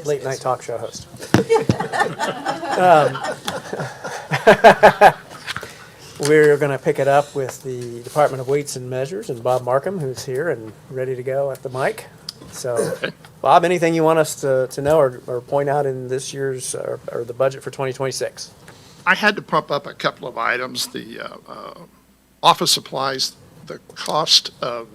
late night talk show host. We're going to pick it up with the Department of Weights and Measures and Bob Markham, who's here and ready to go at the mic. So, Bob, anything you want us to know or point out in this year's or the budget for 2026? I had to pump up a couple of items. The office supplies, the cost of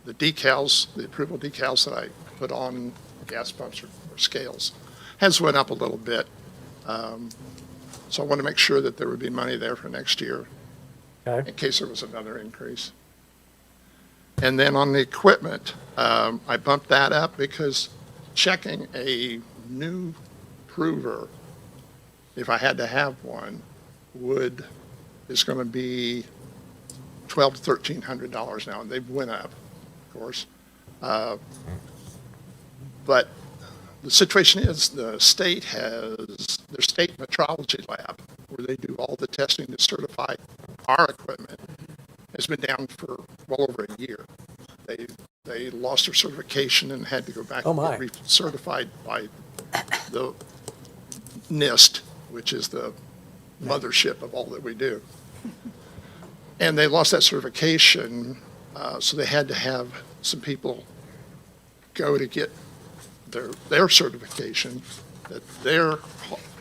the decals, the approval decals that I put on gas pumps or scales has went up a little bit. So I want to make sure that there would be money there for next year Okay. in case there was another increase. And then on the equipment, I bumped that up because checking a new prover, if I had to have one, is going to be $1,200 to $1,300 now, and they've went up, of course. But the situation is the state has their state metrology lab where they do all the testing to certify our equipment has been down for well over a year. They lost their certification and had to go back Oh, and my. get recertified by the NIST, which is the mothership of all that we do. And they lost that certification, so they had to have some people go to get their certification, that they're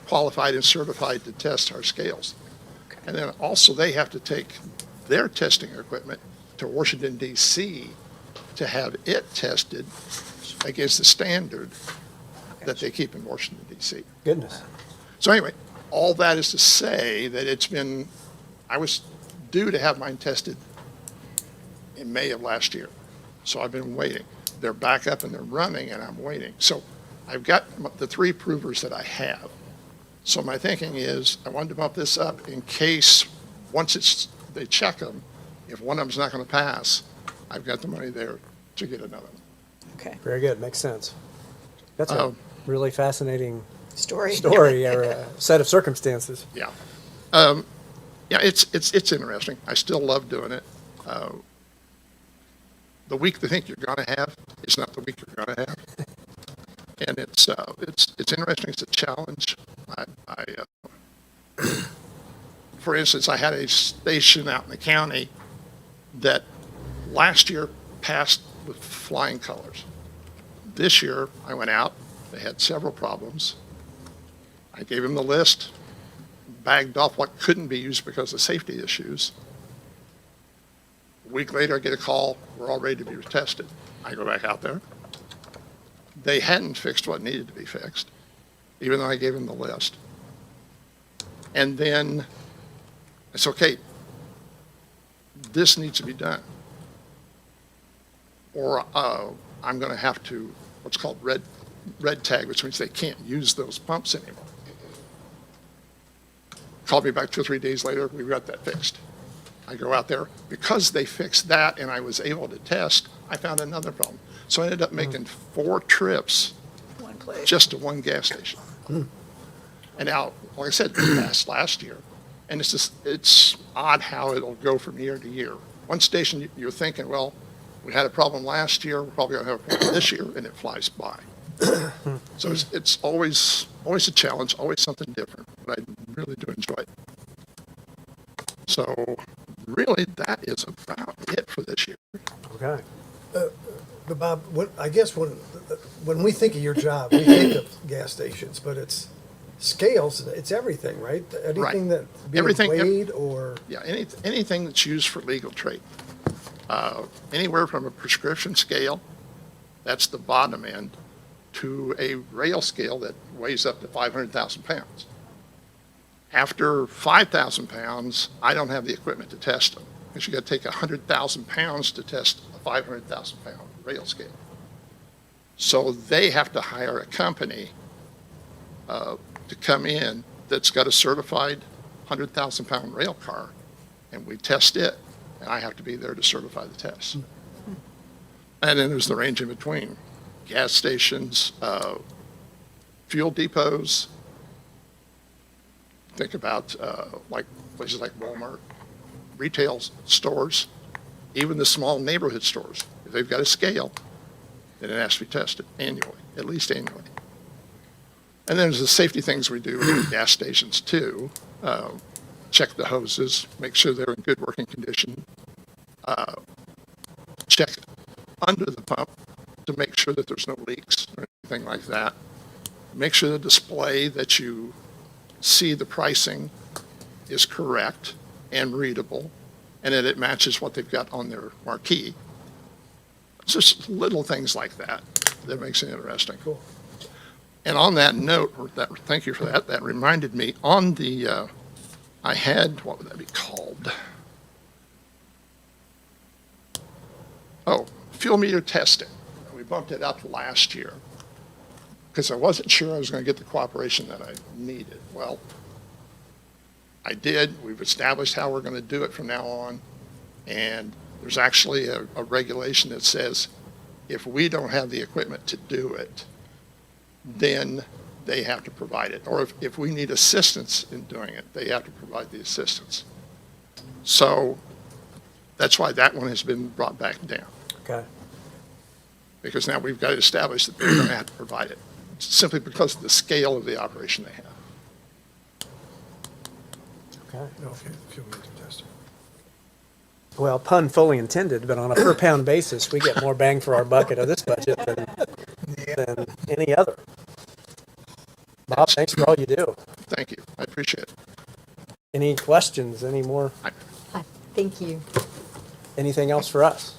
qualified and certified to test our scales. And then also they have to take their testing equipment to Washington DC to have it tested against the standard that they keep in Washington DC. Goodness. So anyway, all that is to say that I was due to have mine tested in May of last year. So I've been waiting. They're back up and they're running and I'm waiting. So I've got the 3 provers that I have. So my thinking is I wanted to bump this up in case once they check them, if one of them's not going to pass, I've got the money there to get another one. Okay. Very good. Makes sense. That's a really fascinating Story. story or a set of circumstances. Yeah. Yeah, it's interesting. I still love doing it. The week they think you're going to have is not the week you're going to have. And it's interesting. It's a challenge. For instance, I had a station out in the county that last year passed with flying colors. This year, I went out. They had several problems. I gave them the list, bagged off what couldn't be used because of safety issues. A week later, I get a call, we're all ready to be tested. I go back out there. They hadn't fixed what needed to be fixed, even though I gave them the list. And then it's okay, this needs to be done. Or I'm going to have to, what's called red tag, which means they can't use those pumps anymore. Called me back 2 or 3 days later, we got that fixed. I go out there. Because they fixed that and I was able to test, I found another problem. So I ended up making 4 trips One place. just to one gas station. And now, like I said, it passed last year. And it's odd how it'll go from year to year. One station, you're thinking, well, we had a problem last year, we're probably going to have a problem this year, and it flies by. So it's always a challenge, always something different, but I really do enjoy it. So really, that is about it for this year. Okay. But Bob, I guess when we think of your job, we think of gas stations, but it's scales, it's everything, right? Anything that being Everything- weighed or, Yeah, anything that's used for legal trade. Anywhere from a prescription scale, that's the bottom end, to a rail scale that weighs up to 500,000 pounds. After 5,000 pounds, I don't have the equipment to test them, because you got to take 100,000 pounds to test a 500,000 pound rail scale. So they have to hire a company to come in that's got a certified 100,000 pound rail car, and we test it, and I have to be there to certify the test. And then there's the range in between. Gas stations, fuel depots. Think about like places like Walmart, retail stores, even the small neighborhood stores. If they've got a scale, then it has to be tested annually, at least annually. And then there's the safety things we do at gas stations too. Check the hoses, make sure they're in good working condition. Check under the pump to make sure that there's no leaks or anything like that. Make sure the display that you see the pricing is correct and readable, and that it matches what they've got on their marquee. It's just little things like that that makes it interesting. Cool. And on that note, thank you for that. That reminded me, on the, I had, what would that be called? Oh, fuel meter testing. We bumped it up last year because I wasn't sure I was going to get the cooperation that I needed. Well, I did. We've established how we're going to do it from now on. And there's actually a regulation that says if we don't have the equipment to do it, then they have to provide it. Or if we need assistance in doing it, they have to provide the assistance. So that's why that one has been brought back down, Okay. because now we've got to establish that they're going to have to provide it, simply because of the scale of the operation they have. Okay. No, fuel meter tester. Well, pun fully intended, but on a per pound basis, we get more bang for our buck out of this budget than any other. Bob, thanks for all you do. Thank you. I appreciate it. Any questions? Any more? Thank you. Anything else for us?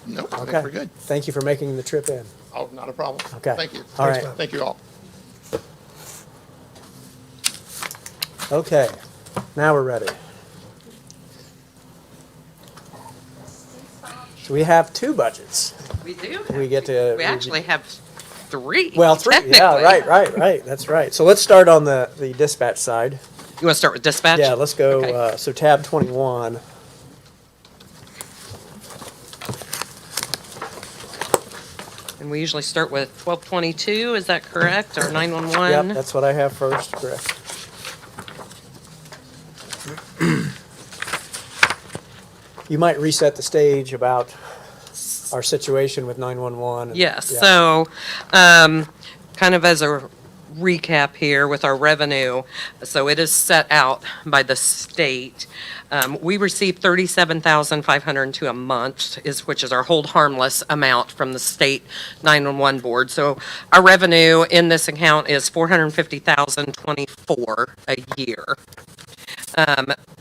No, I Okay. think we're good. Thank you for making the trip in. Oh, not a problem. Okay. Thank you. All Thanks, right. Bob. Thank you all. Okay. Now we're ready. So we have two budgets. We do. We get to. We actually have three. Well, three. Yeah, technically. right. That's right. So let's start on the dispatch side. You want to start with dispatch? Yeah, let's go. Okay. So tab 21. And we usually start with 1222, is that correct? Or Yep, 911? that's what I have first. Correct. You might reset the stage about our situation with 911. Yes, Yeah. so, kind of as a recap here with our revenue, so it is set out by the state. We receive $37,502 a month, which is our hold harmless amount from the state 911 board. So our revenue in this account is $450,024 a year.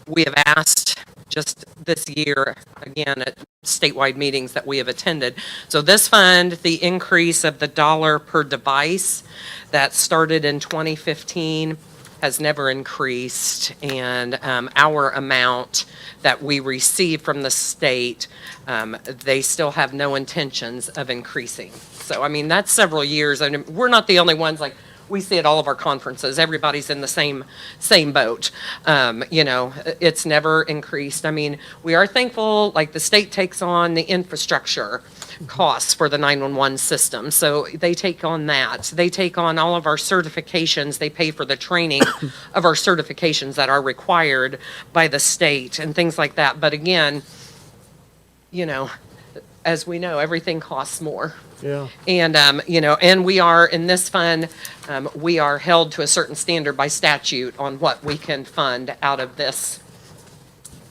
We have asked just this year, again, at statewide meetings that we have attended. So this fund, the increase of the dollar per device that started in 2015 has never increased. And our amount that we receive from the state, they still have no intentions of increasing. So, I mean, that's several years. And we're not the only ones, like, we see at all of our conferences, everybody's in the same boat. You know, it's never increased. I mean, we are thankful, like the state takes on the infrastructure costs for the 911 system. So they take on that. They take on all of our certifications. They pay for the training of our certifications that are required by the state and things like that. But again, you know, as we know, everything costs more. Yeah. And, you know, and we are, in this fund, we are held to a certain standard by statute on what we can fund out of this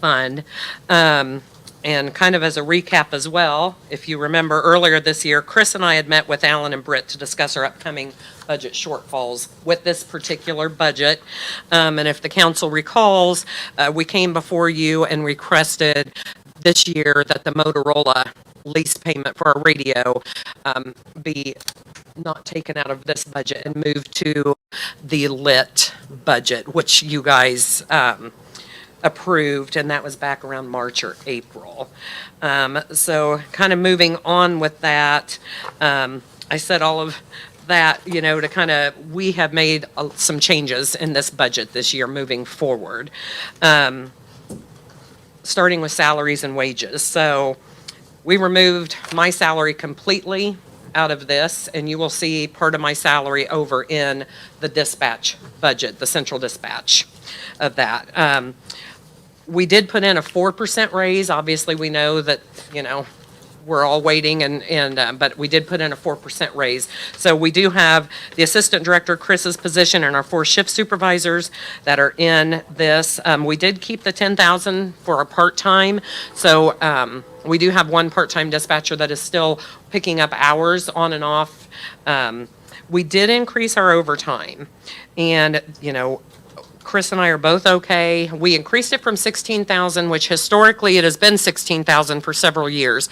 fund. And kind of as a recap as well, if you remember earlier this year, Chris and I had met with Alan and Britt to discuss our upcoming budget shortfalls with this particular budget. And if the council recalls, we came before you and requested this year that the Motorola lease payment for our radio be not taken out of this budget and moved to the lit budget, which you guys approved, and that was back around March or April. So kind of moving on with that, I said all of that, you know, to kind of, we have made some changes in this budget this year moving forward. Starting with salaries and wages. So we removed my salary completely out of this, and you will see part of my salary over in the dispatch budget, the central dispatch of that. We did put in a 4% raise. Obviously, we know that, you know, we're all waiting but we did put in a 4% raise. So we do have the assistant director, Chris's position, and our 4 shift supervisors that are in this. We did keep the 10,000 for our part-time. So, we do have 1 part-time dispatcher that is still picking up hours on and off. We did increase our overtime, and, Chris and I are both okay. We increased it from 16,000, which historically it has been 16,000 for several years.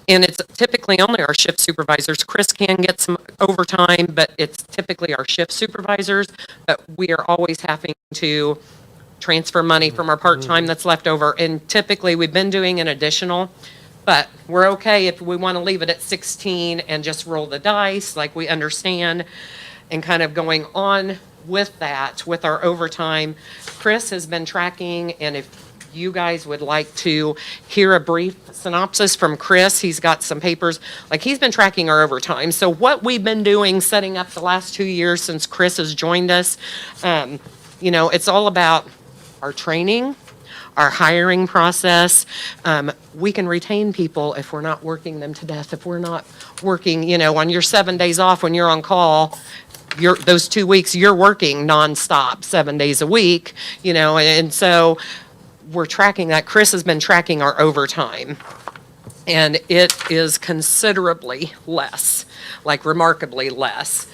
And it's typically only our shift supervisors. Chris can get some overtime, but it's typically our shift supervisors. But we are always having to transfer money from our part-time that's left over. And typically, we've been doing an additional, but we're okay if we want to leave it at 16 and just roll the dice, like we understand, and kind of going on with that, with our overtime. Chris has been tracking, and if you guys would like to hear a brief synopsis from Chris, he's got some papers, like he's been tracking our overtime. So what we've been doing, setting up the last 2 years since Chris has joined us, it's all about our training, our hiring process. We can retain people if we're not working them to death, if we're not working, on your 7 days off when you're on call, those 2 weeks, you're working nonstop, 7 days a week, and so we're tracking that. Chris has been tracking our overtime, and it is considerably less, like remarkably less.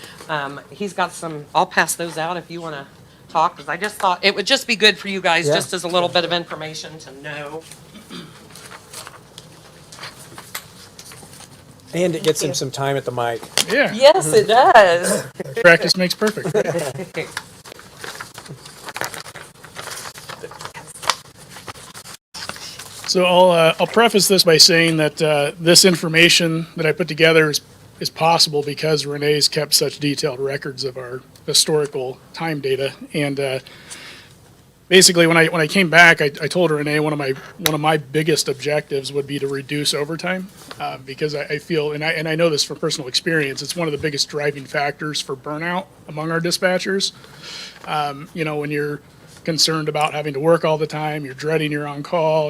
He's got some, I'll pass those out if you want to talk, because I just thought it would just be good for you guys, Yeah. just as a little bit of information to know. And it gets him some time at the mic. Yeah, Yes, it does. practice makes perfect. So I'll preface this by saying that this information that I put together is possible because Renee's kept such detailed records of our historical time data. And basically, when I came back, I told Renee one of my biggest objectives would be to reduce overtime because I feel, and I know this from personal experience, it's one of the biggest driving factors for burnout among our dispatchers. When you're concerned about having to work all the time, you're dreading you're on call,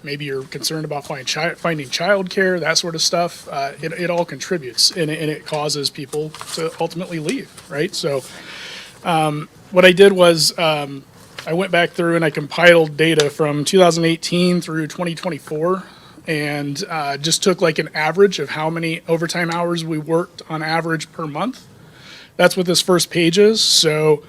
maybe you're concerned about finding childcare, that sort of stuff. It all contributes, and it causes people to ultimately leave, right? So what I did was I went back through and I compiled data from 2018 through 2024 and just took like an average of how many overtime hours we worked on average per month. That's what this first page is. So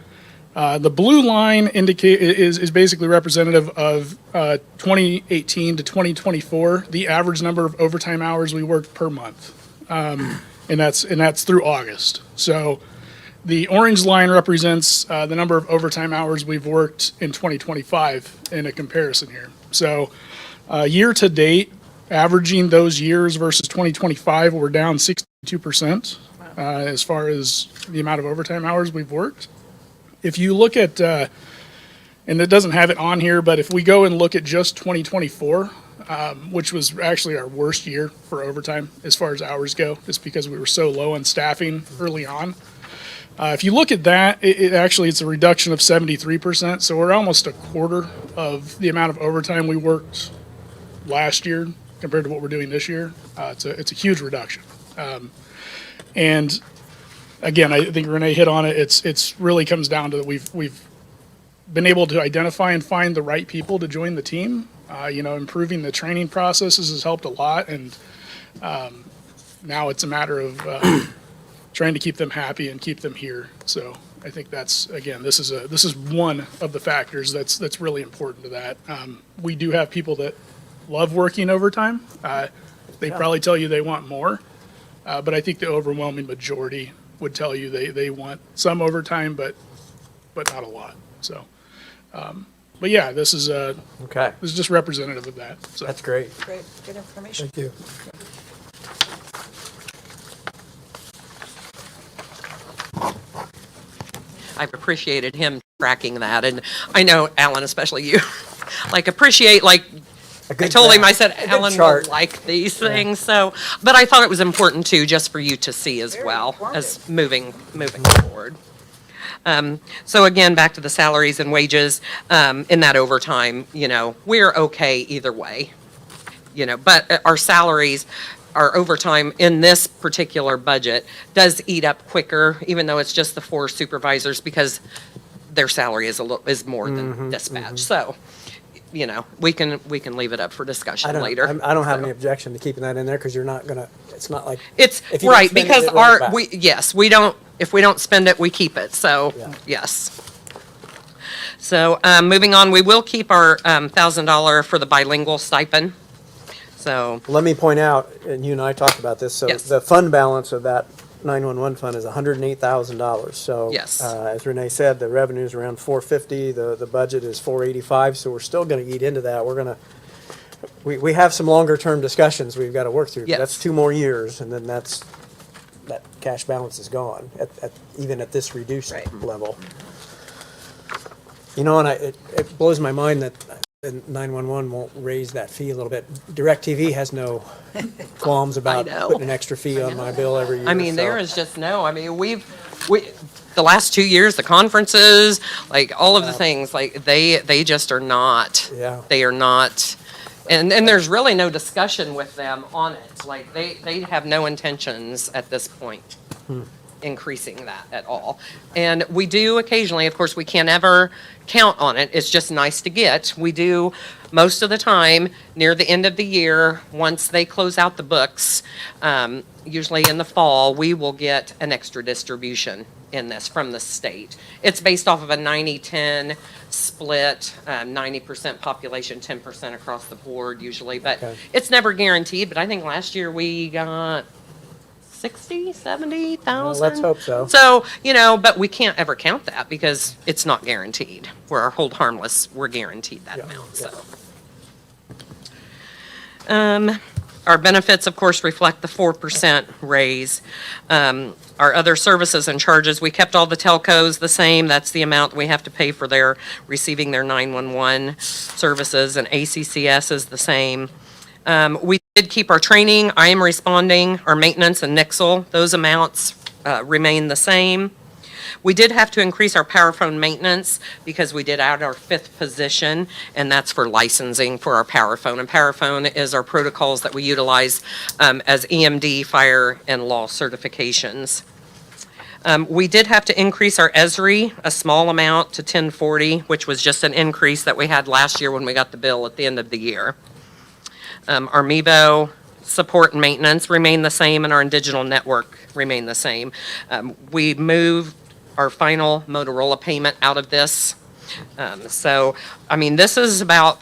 the blue line is basically representative of 2018 to 2024, the average number of overtime hours we worked per month. And that's through August. So the orange line represents the number of overtime hours we've worked in 2025 in a comparison here. So year to date, averaging those years versus 2025, we're down 62% as far as the amount of overtime hours we've worked. If you look at, and it doesn't have it on here, but if we go and look at just 2024, which was actually our worst year for overtime as far as hours go, just because we were so low on staffing early on. If you look at that, it's a reduction of 73%. So we're almost a quarter of the amount of overtime we worked last year compared to what we're doing this year. It's a huge reduction. And again, I think Renee hit on it. It's really comes down to that we've been able to identify and find the right people to join the team. Improving the training processes has helped a lot, and now it's a matter of trying to keep them happy and keep them here. So I think that's, again, this is one of the factors that's really important to that. We do have people that love working overtime. They probably tell you they want more, but I think the overwhelming majority would tell you they want some overtime, but not a lot. So, but yeah, this is Okay, just representative of that. So. that's great. Great, good information. Thank you. I've appreciated him tracking that, and I know Alan, especially you, appreciate, A I good told him, graph. I said, A good Alan chart. will like these things, so, but I thought it was important too, just for you to see as well, as moving forward. So again, back to the salaries and wages, in that overtime, we're okay either way. But our salaries, our overtime in this particular budget does eat up quicker, even though it's just the 4 supervisors, because their salary is is more than dispatch. So, you know, we can leave it up for I discussion don't, later. I don't have So. any objection to keeping that in there, because you're not gonna, it's not like. It's, if you don't right, spend it, because it rolls back. yes, we don't, if we don't spend it, we keep it, so, Yeah. yes. So, moving on, we will keep our $1,000 for the bilingual stipend. So, Let me point out, and you and I talked about this, so Yes. the fund balance of that 911 fund is $108,000. So, Yes. as Renee said, the revenue's around 450, the budget is 485, so we're still gonna eat into that. We have some longer term discussions we've gotta work through. Yes. That's 2 more years, and then that cash balance is gone, even at this reduced Right. level. You know, and it blows my mind that 911 won't raise that fee a little bit. DirecTV has no qualms about know. putting an extra fee on my bill every year. I mean, so- there is just no, I mean, the last 2 years, the conferences, like, all of the things, like, they just are not. Yeah. They are not, and there's really no discussion with them on it. Like, they have no intentions at this point increasing that at all. And we do occasionally, of course, we can't ever count on it. It's just nice to get. We do most of the time near the end of the year, once they close out the books, usually in the fall, we will get an extra distribution in this from the state. It's based off of a 90-10 split, 90% population, 10% across the board usually, but Okay. it's never guaranteed. But I think last year we got 60, 70,000. Well, let's hope so. So, you know, but we can't ever count that because it's not guaranteed. Where our hold harmless, we're guaranteed that Yeah, amount, yeah. so. Our benefits, of course, reflect the 4% raise. Our other services and charges, we kept all the telcos the same. That's the amount we have to pay for their, receiving their 911 services, and ACCS is the same. We did keep our training, I am responding, our maintenance and Nixle, those amounts remain the same. We did have to increase our power phone maintenance because we did add our 5th position, and that's for licensing for our power phone. And power phone is our protocols that we utilize as EMD, fire, and law certifications. We did have to increase our ESRI, a small amount, to 1040, which was just an increase that we had last year when we got the bill at the end of the year. Our MEVO support and maintenance remain the same, and our digital network remain the same. We moved our final Motorola payment out of this. So, I mean, this is about,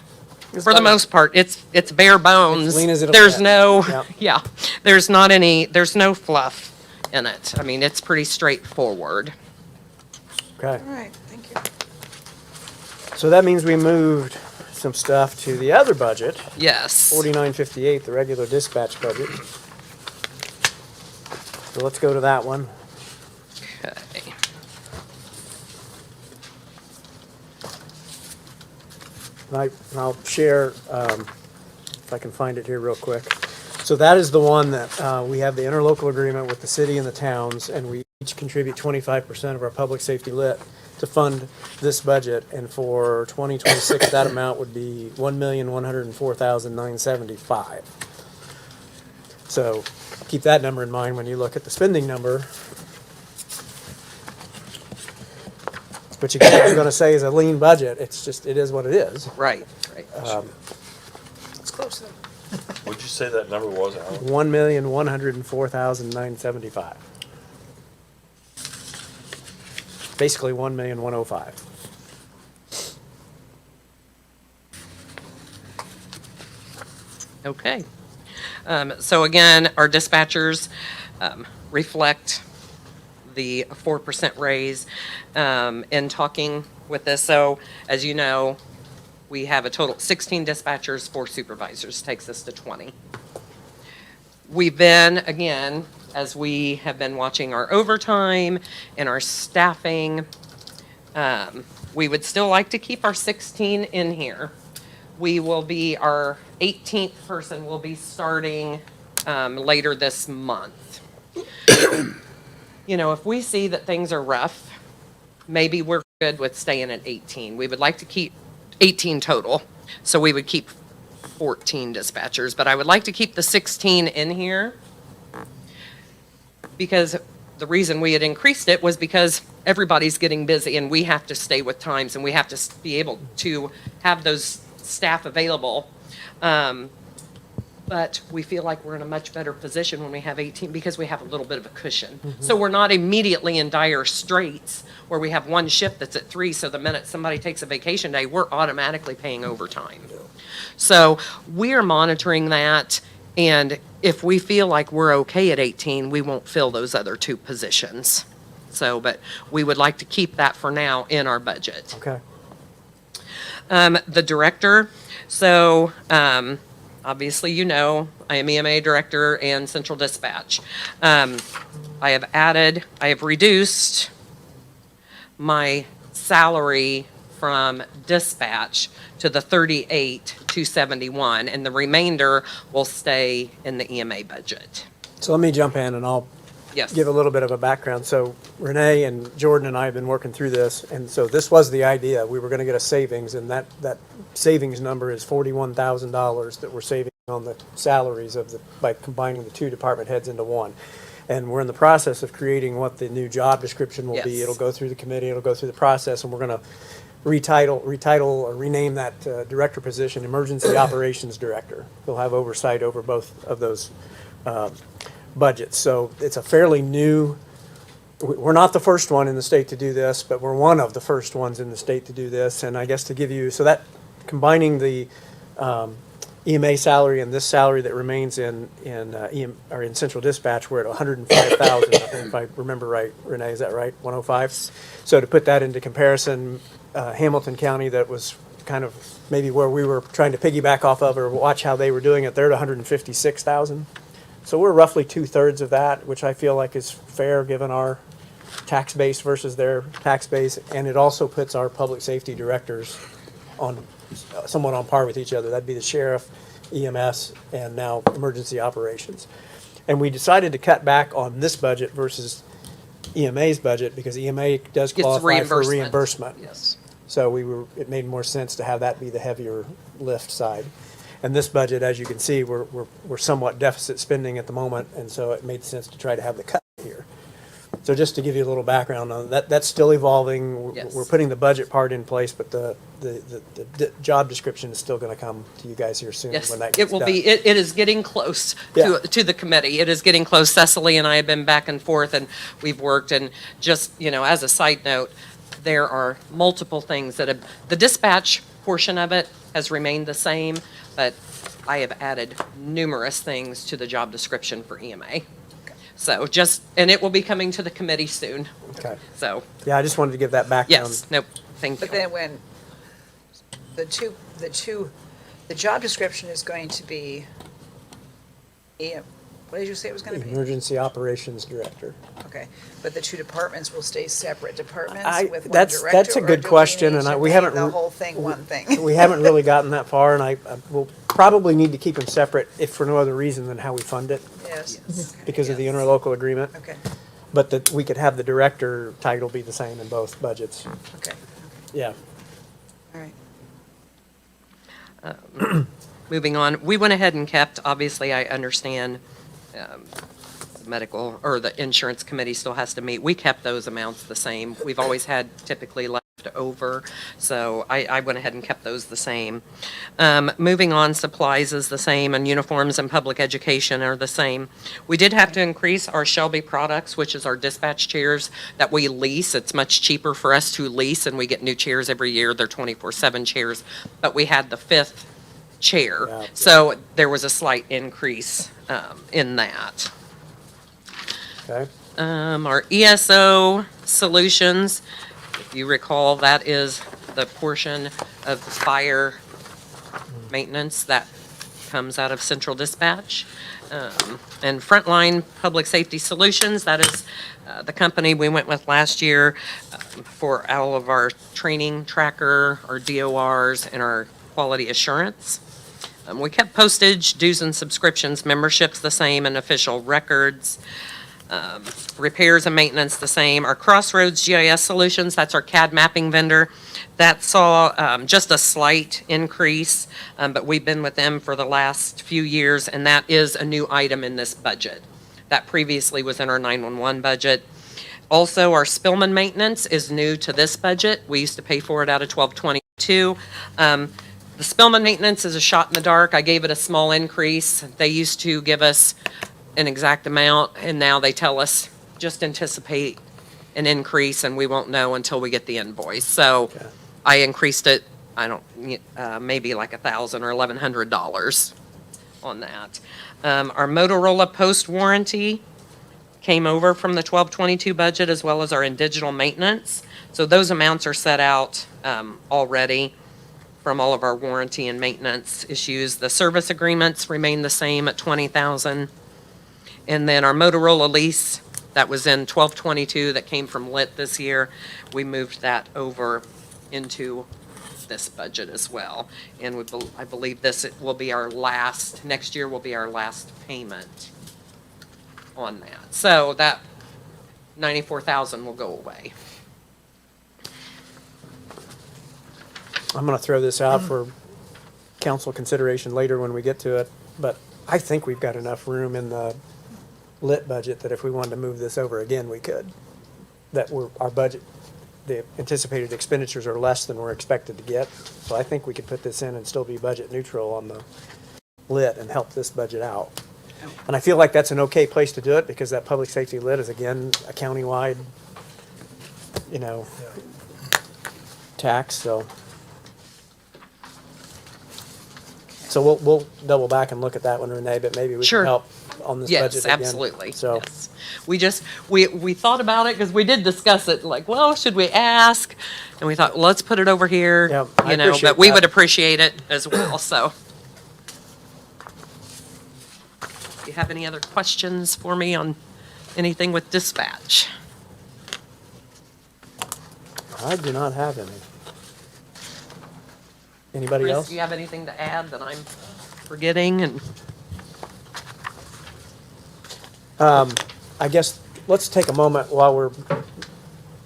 for the most part, it's bare bones. lean as it'll There's get. no, Yeah. yeah, there's not any, there's no fluff in it. I mean, it's pretty straightforward. Okay, All right, thank you. so that means we moved some stuff to the other budget, Yes. 4958, the regular dispatch budget. So let's go to that one. Okay. And I'll share, if I can find it here real quick. So that is the one that we have the interlocal agreement with the city and the towns, and we each contribute 25% of our public safety lit to fund this budget. And for 2026, that amount would be $1,104,975. So keep that number in mind when you look at the spending number. Which again, I'm going to say is a lean budget. It's just, it is what it is. Right, right. It's close then. What'd you say that number was, Alan? 1,104,975. Basically 1,105,000. Okay. So again, our dispatchers reflect the 4% raise in talking with this. So as you know, we have a total 16 dispatchers, 4 supervisors, takes us to 20. We've been, again, as we have been watching our overtime and our staffing, we would still like to keep our 16 in here. We will be, our 18th person will be starting later this month. You know, if we see that things are rough, maybe we're good with staying at 18. We would like to keep 18 total, so we would keep 14 dispatchers, but I would like to keep the 16 in here because the reason we had increased it was because everybody's getting busy and we have to stay with times and we have to be able to have those staff available. But we feel like we're in a much better position when we have 18 because we have a little bit of a cushion. So we're not immediately in dire straits where we have one shift that's at 3, so the minute somebody takes a vacation day, we're automatically paying overtime. So we are monitoring that, and if we feel like we're okay at 18, we won't fill those other 2 positions. So, but we would like to keep that for now in our budget. Okay. The director, so, obviously, you know, I am EMA director and central dispatch. I have reduced my salary from dispatch to the 38,271, and the remainder will stay in the EMA budget. So let me jump in and I'll Yes. give a little bit of a background. So Renee and Jordan and I have been working through this, and so this was the idea. We were going to get a savings, and that savings number is $41,000 that we're saving on the salaries of by combining the 2 department heads into one. And we're in the process of creating what the new job description will be. Yes. It'll go through the committee, it'll go through the process, and we're going to retitle or rename that director position Emergency Operations Director. He'll have oversight over both of those budgets. So it's a fairly new, we're not the first one in the state to do this, but we're one of the first ones in the state to do this. And I guess to give you, so that combining the EMA salary and this salary that remains in central dispatch, we're at 105,000, I think, if I remember right. Renee, is that right? 105? So to put that into comparison, Hamilton County, that was kind of maybe where we were trying to piggyback off of or watch how they were doing it, they're at 156,000. So we're roughly 2/3 of that, which I feel like is fair given our tax base versus their tax base. And it also puts our public safety directors on somewhat on par with each other. That'd be the sheriff, EMS, and now emergency operations. And we decided to cut back on this budget versus EMA's budget because EMA does Gets qualify for reimbursement. reimbursement. Yes. So it made more sense to have that be the heavier lift side. And this budget, as you can see, we're somewhat deficit spending at the moment, and so it made sense to try to have the cut here. So just to give you a little background on that, that's still evolving. Yes. We're putting the budget part in place, but the job description is still going to come to you guys here soon Yes, when that it gets will done. be, it is getting close Yeah. to the committee. It is getting close. Cecily and I have been back and forth, and we've worked, and just, as a side note, there are multiple things that have, the dispatch portion of it has remained the same, but I have added numerous things to the job description for EMA. So and it will be coming to the committee soon. Okay. So, Yeah, I just wanted to give that background. yes, nope, thank you. But then when the job description is going to be, what did you say it was going to be? Emergency Operations Director. Okay, but the 2 departments will stay separate departments with one that's director? a good question, and we haven't The re- whole thing, one thing? We haven't really gotten that far, and I will probably need to keep them separate if for no other reason than how we fund it Yes. because of the Yes. interlocal agreement. Okay, But that we could have the director title be the same in both budgets. okay, Yeah. all right. Moving on, we went ahead and kept, obviously, I understand, the medical, or the insurance committee still has to meet. We kept those amounts the same. We've always had typically left over, so I went ahead and kept those the same. Moving on, supplies is the same, and uniforms and public education are the same. We did have to increase our Shelby products, which is our dispatch chairs that we lease. It's much cheaper for us to lease, and we get new chairs every year. They're 24/7 chairs, but we had the 5th chair, Yeah. so there was a slight increase in that. Okay. Our ESO solutions, if you recall, that is the portion of the fire maintenance that comes out of central dispatch. And Frontline Public Safety Solutions, that is the company we went with last year for all of our training tracker, our DORs, and our quality assurance. We kept postage, dues and subscriptions, memberships the same, and official records. Repairs and maintenance the same. Our Crossroads GIS Solutions, that's our CAD mapping vendor. That saw just a slight increase, but we've been with them for the last few years, and that is a new item in this budget. That previously was in our 911 budget. Also, our Spillman maintenance is new to this budget. We used to pay for it out of 1222. The Spillman maintenance is a shot in the dark. I gave it a small increase. They used to give us an exact amount, and now they tell us, just anticipate an increase, and we won't know until we get the invoice. So Okay. I increased it, maybe like $1,000 or $1,100 on that. Our Motorola post-warranty came over from the 1222 budget, as well as our in digital maintenance. So those amounts are set out already from all of our warranty and maintenance issues. The service agreements remain the same at 20,000. And then our Motorola lease, that was in 1222, that came from Lit this year, we moved that over into this budget as well. And I believe will be our last, next year will be our last payment on that. So that 94,000 will go away. I'm gonna throw this out for council consideration later when we get to it, but I think we've got enough room in the lit budget that if we wanted to move this over again, we could. Our budget, the anticipated expenditures are less than we're expected to get. So I think we could put this in and still be budget neutral on the lit and help this budget out. And I feel like that's an okay place to do it because that public safety lit is again a countywide, tax, so. So we'll double back and look at that one, Renee, but maybe we Sure. can help on this budget Yes, again. absolutely. So, Yes. We thought about it because we did discuss it, like, well, should we ask? And we thought, let's put it over here, Yeah, I appreciate but we that. would appreciate it as well, so. Do you have any other questions for me on anything with dispatch? I do not have any. Anybody Chris, else? do you have anything to add that I'm forgetting? And I guess, let's take a moment while we're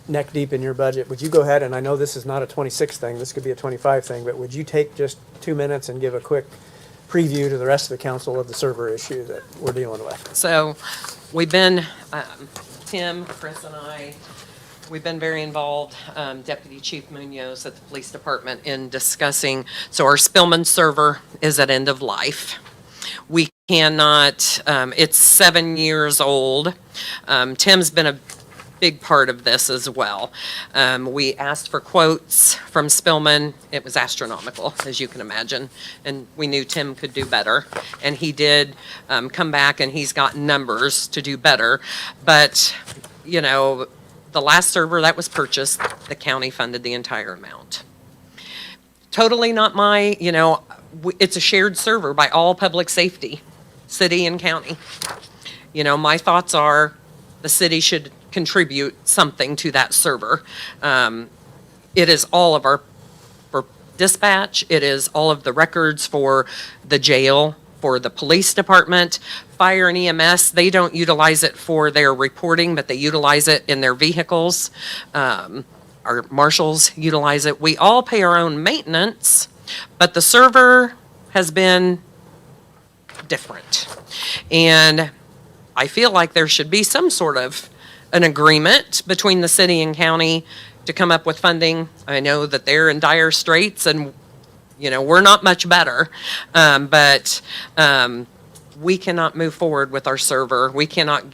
neck deep in your budget. Would you go ahead, and I know this is not a 26 thing, this could be a 25 thing, but would you take just 2 minutes and give a quick preview to the rest of the council of the server issue that we're dealing with? so we've been, Tim, Chris, and I, we've been very involved, Deputy Chief Munoz at the police department, in discussing, so our Spillman server is at end of life. We cannot, it's 7 years old. Tim's been a big part of this as well. We asked for quotes from Spillman. It was astronomical, as you can imagine, and we knew Tim could do better. And he did come back, and he's got numbers to do better. But, the last server that was purchased, the county funded the entire amount. Totally not my, it's a shared server by all public safety, city and county. My thoughts are the city should contribute something to that server. It is all of our, for dispatch, it is all of the records for the jail, for the police department, fire and EMS. They don't utilize it for their reporting, but they utilize it in their vehicles. Our marshals utilize it. We all pay our own maintenance, but the server has been different. And I feel like there should be some sort of an agreement between the city and county to come up with funding. I know that they're in dire straits and, we're not much better. But we cannot move forward with our server. We cannot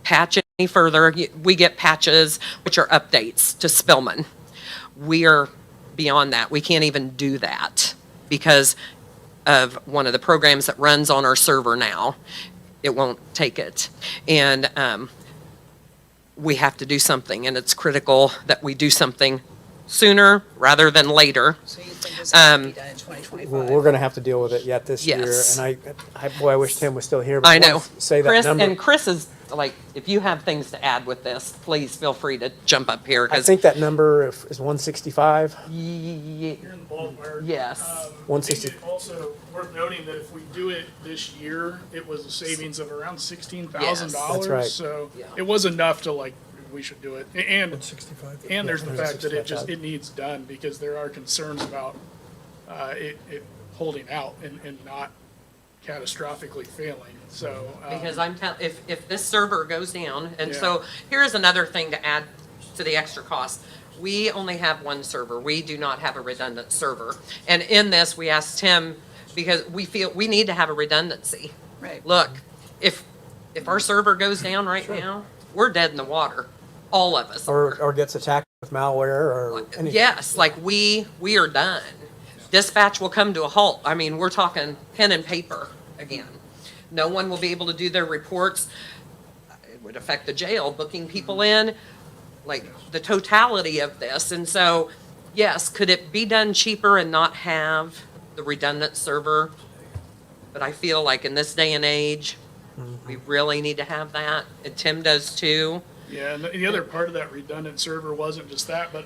patch it any further. We get patches, which are updates to Spillman. We are beyond that. We can't even do that because of one of the programs that runs on our server now. It won't take it. And we have to do something, and it's critical that we do something sooner rather than later. So you think this has to be done in 2025? We're gonna have to deal with it yet this year. Yes. And I wish Tim was still here. But I want know. to Say that Chris, number. and Chris is, like, if you have things to add with this, please feel free to jump up here. I think that number is 165. You're in the ballpark. Yes. I 160. think it also worth noting that if we do it this year, it was a savings of around $16,000. Yes, that's right. So Yeah. it was enough to we should do it. And 165. and there's the fact that 165,000. it needs done, because there are concerns about it holding out and not catastrophically failing, so. Because if this server goes down, and Yeah. so here's another thing to add to the extra cost. We only have one server. We do not have a redundant server. And in this, we asked Tim, because we feel we need to have a redundancy. Right. Look, if our server goes down right now, we're dead in the water. All of us are. Or gets attacked with malware or anything. Yes, like we are done. Dispatch will come to a halt. I mean, we're talking pen and paper again. No one will be able to do their reports. It would affect the jail, booking people in, like the totality of this. And so, yes, could it be done cheaper and not have the redundant server? But I feel like in this day and age, we really need to have that. And Tim does too. Yeah, and the other part of that redundant server wasn't just that, but,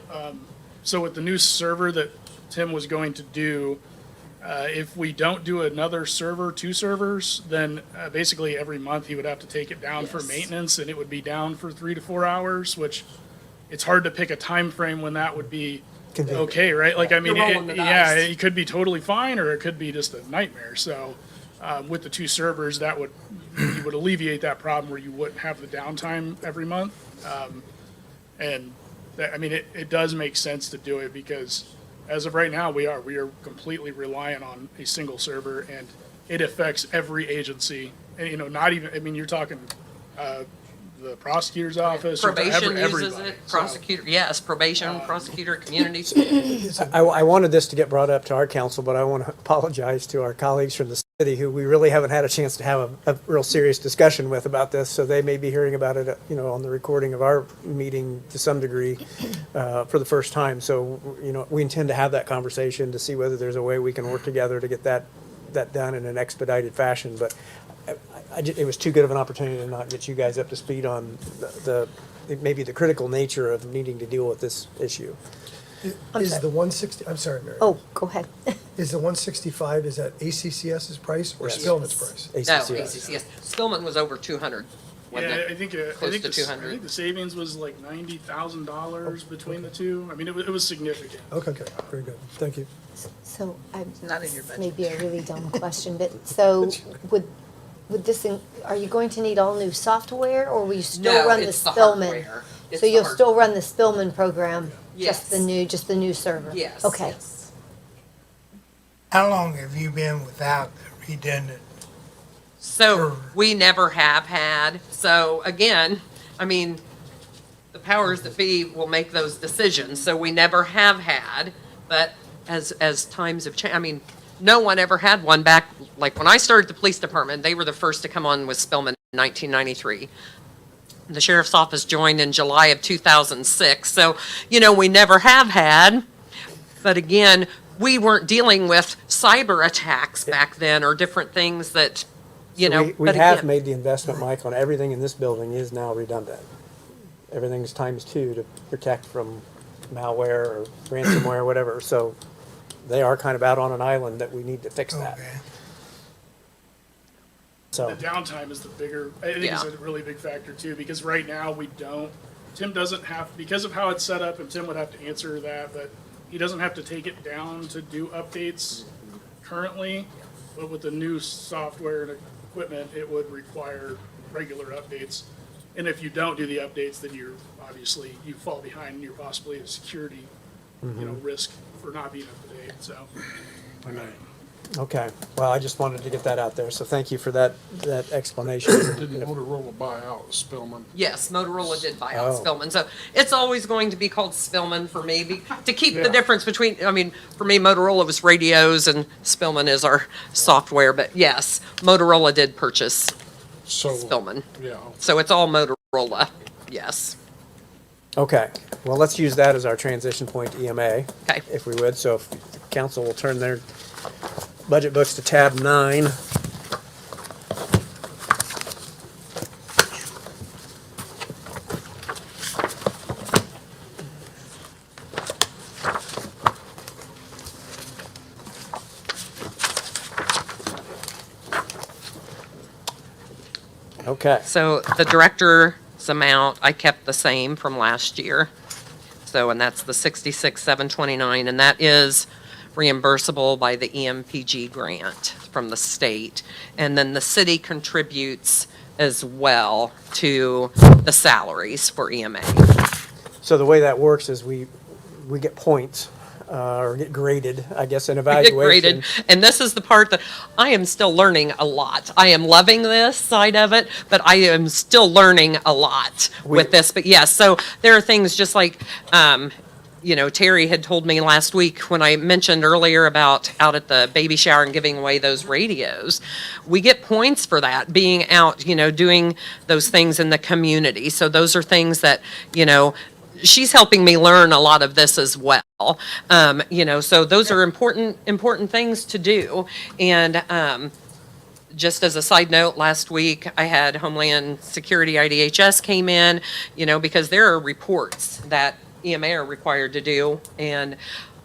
so with the new server that Tim was going to do, if we don't do another server, 2 servers, then basically every month he would have to take it down for Yes. maintenance, and it would be down for 3 to 4 hours, which it's hard to pick a time frame when that would be Convenient. okay, right? Like, I mean, You're rolling the yeah, dice. it could be totally fine, or it could be just a nightmare. So, with the 2 servers, that would, you would alleviate that problem where you wouldn't have the downtime every month. And that, I mean, it does make sense to do it, because as of right now, we are completely reliant on a single server, and it affects every agency. And, you know, not even, I mean, you're talking, the prosecutor's office. you're talking Probation uses everybody. it, So, prosecutor, yes, probation, prosecutor, community. I wanted this to get brought up to our council, but I want to apologize to our colleagues from the city who we really haven't had a chance to have a real serious discussion with about this. So they may be hearing about it, you know, on the recording of our meeting to some degree for the first time. So, you know, we intend to have that conversation to see whether there's a way we can work together to get that done in an expedited fashion. But it was too good of an opportunity to not get you guys up to speed on maybe the critical nature of needing to deal with this issue. Is the 160, I'm sorry, Mary. Oh, go ahead. Is the 165, is that ACCS's price or Yes. Spillman's price? No, ACCS. ACCS. Spillman was over 200. wasn't Yeah, it? I think, Close to 200. I think the savings was like $90,000 between the two. I mean, it was significant. Okay, very good. Thank you. So I, Not in your budget. maybe a really dumb question, but so would this, are you going to need all new software or will you still No, run the it's the Spillman? hardware. It's So the you'll hard- still run the Spillman program? Yes. Just the new server? Yes. Okay. yes. How long have you been without the redundant? So Sure. we never have had. So again, I mean, the powers that be will make those decisions. So we never have had, but as times have changed, I mean, no one ever had one back, like when I started the police department, they were the first to come on with Spillman in 1993. The sheriff's office joined in July of 2006. So, you know, we never have had. But again, we weren't dealing with cyber attacks back then or different things that, you know. We but have again- made the investment, Mike, on everything in this building is now redundant. Everything's times 2 to protect from malware or ransomware or whatever. So they are kind of out on an island that we need to fix that. Okay. So, The downtime is the bigger, I think it's Yeah. a really big factor too, because right now we don't, Tim doesn't have, because of how it's set up, and Tim would have to answer that, but he doesn't have to take it down to do updates currently, but with the new software and equipment, it would require regular updates. And if you don't do the updates, then you're, obviously, you fall behind, and you're possibly a security, you know, risk for not being up to date, so. okay. Well, I just wanted to get that out there. So thank you for that explanation. Didn't Motorola buy out Spillman? Yes, Motorola did buy out Oh. Spillman, so it's always going to be called Spillman for me, to keep the Yeah. difference between, I mean, for me, Motorola was radios and Spillman is our software, but yes, Motorola did purchase So, Spillman, yeah, so it's all Motorola, yes. Okay. Well, let's use that as our transition point to EMA. Okay. If we would. So if the council will turn their budget books to tab 9. Okay. So the director's amount, I kept the same from last year. So, and that's the 66,729, and that is reimbursable by the EMPG grant from the state. And then the city contributes as well to the salaries for EMA. So the way that works is we get points, or get graded, I guess, in Get evaluation. graded. And this is the part that I am still learning a lot. I am loving this side of it, but I am still learning a lot with this. But yes, so there are things just like, Terry had told me last week when I mentioned earlier about out at the baby shower and giving away those radios. We get points for that, being out, doing those things in the community. So those are things that, she's helping me learn a lot of this as well. So those are important things to do. And just as a side note, last week I had Homeland Security IDHS came in, because there are reports that EMA are required to do, and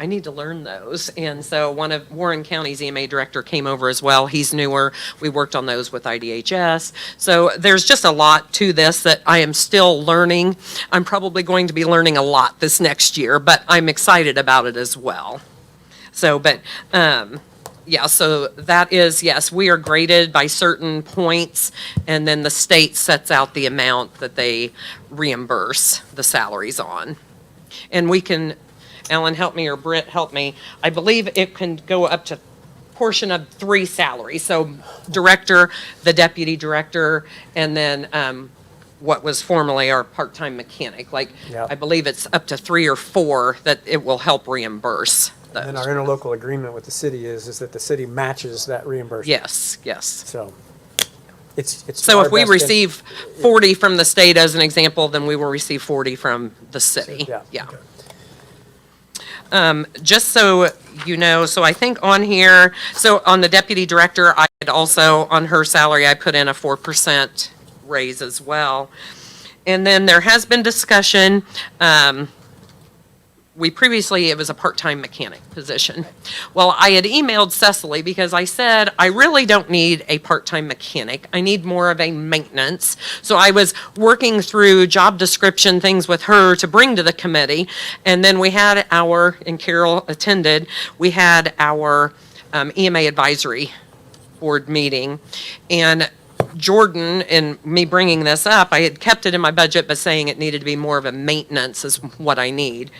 I need to learn those. And so one of Warren County's EMA director came over as well. He's newer. We worked on those with IDHS. So there's just a lot to this that I am still learning. I'm probably going to be learning a lot this next year, but I'm excited about it as well. So, so that is, yes, we are graded by certain points, and then the state sets out the amount that they reimburse the salaries on. And we can, Ellen, help me, or Britt, help me. I believe it can go up to portion of 3 salaries. So director, the deputy director, and then what was formerly our part-time mechanic. Like, Yep. I believe it's up to 3 or 4 that it will help reimburse those. And our interlocal agreement with the city is that the city matches that reimbursement. Yes. So it's. So our if we best receive 40 from the state as an example, then we will receive 40 from the city. Yeah. Just so you know, so I think on here, so on the deputy director, I had also, on her salary, I put in a 4% raise as well. And then there has been discussion, it was a part-time mechanic position. Well, I had emailed Cecily because I said, I really don't need a part-time mechanic. I need more of a maintenance. So I was working through job description things with her to bring to the committee. And then we had and Carol attended, we had our EMA advisory board meeting. And Jordan, and me bringing this up, I had kept it in my budget, but saying it needed to be more of a maintenance is what I need.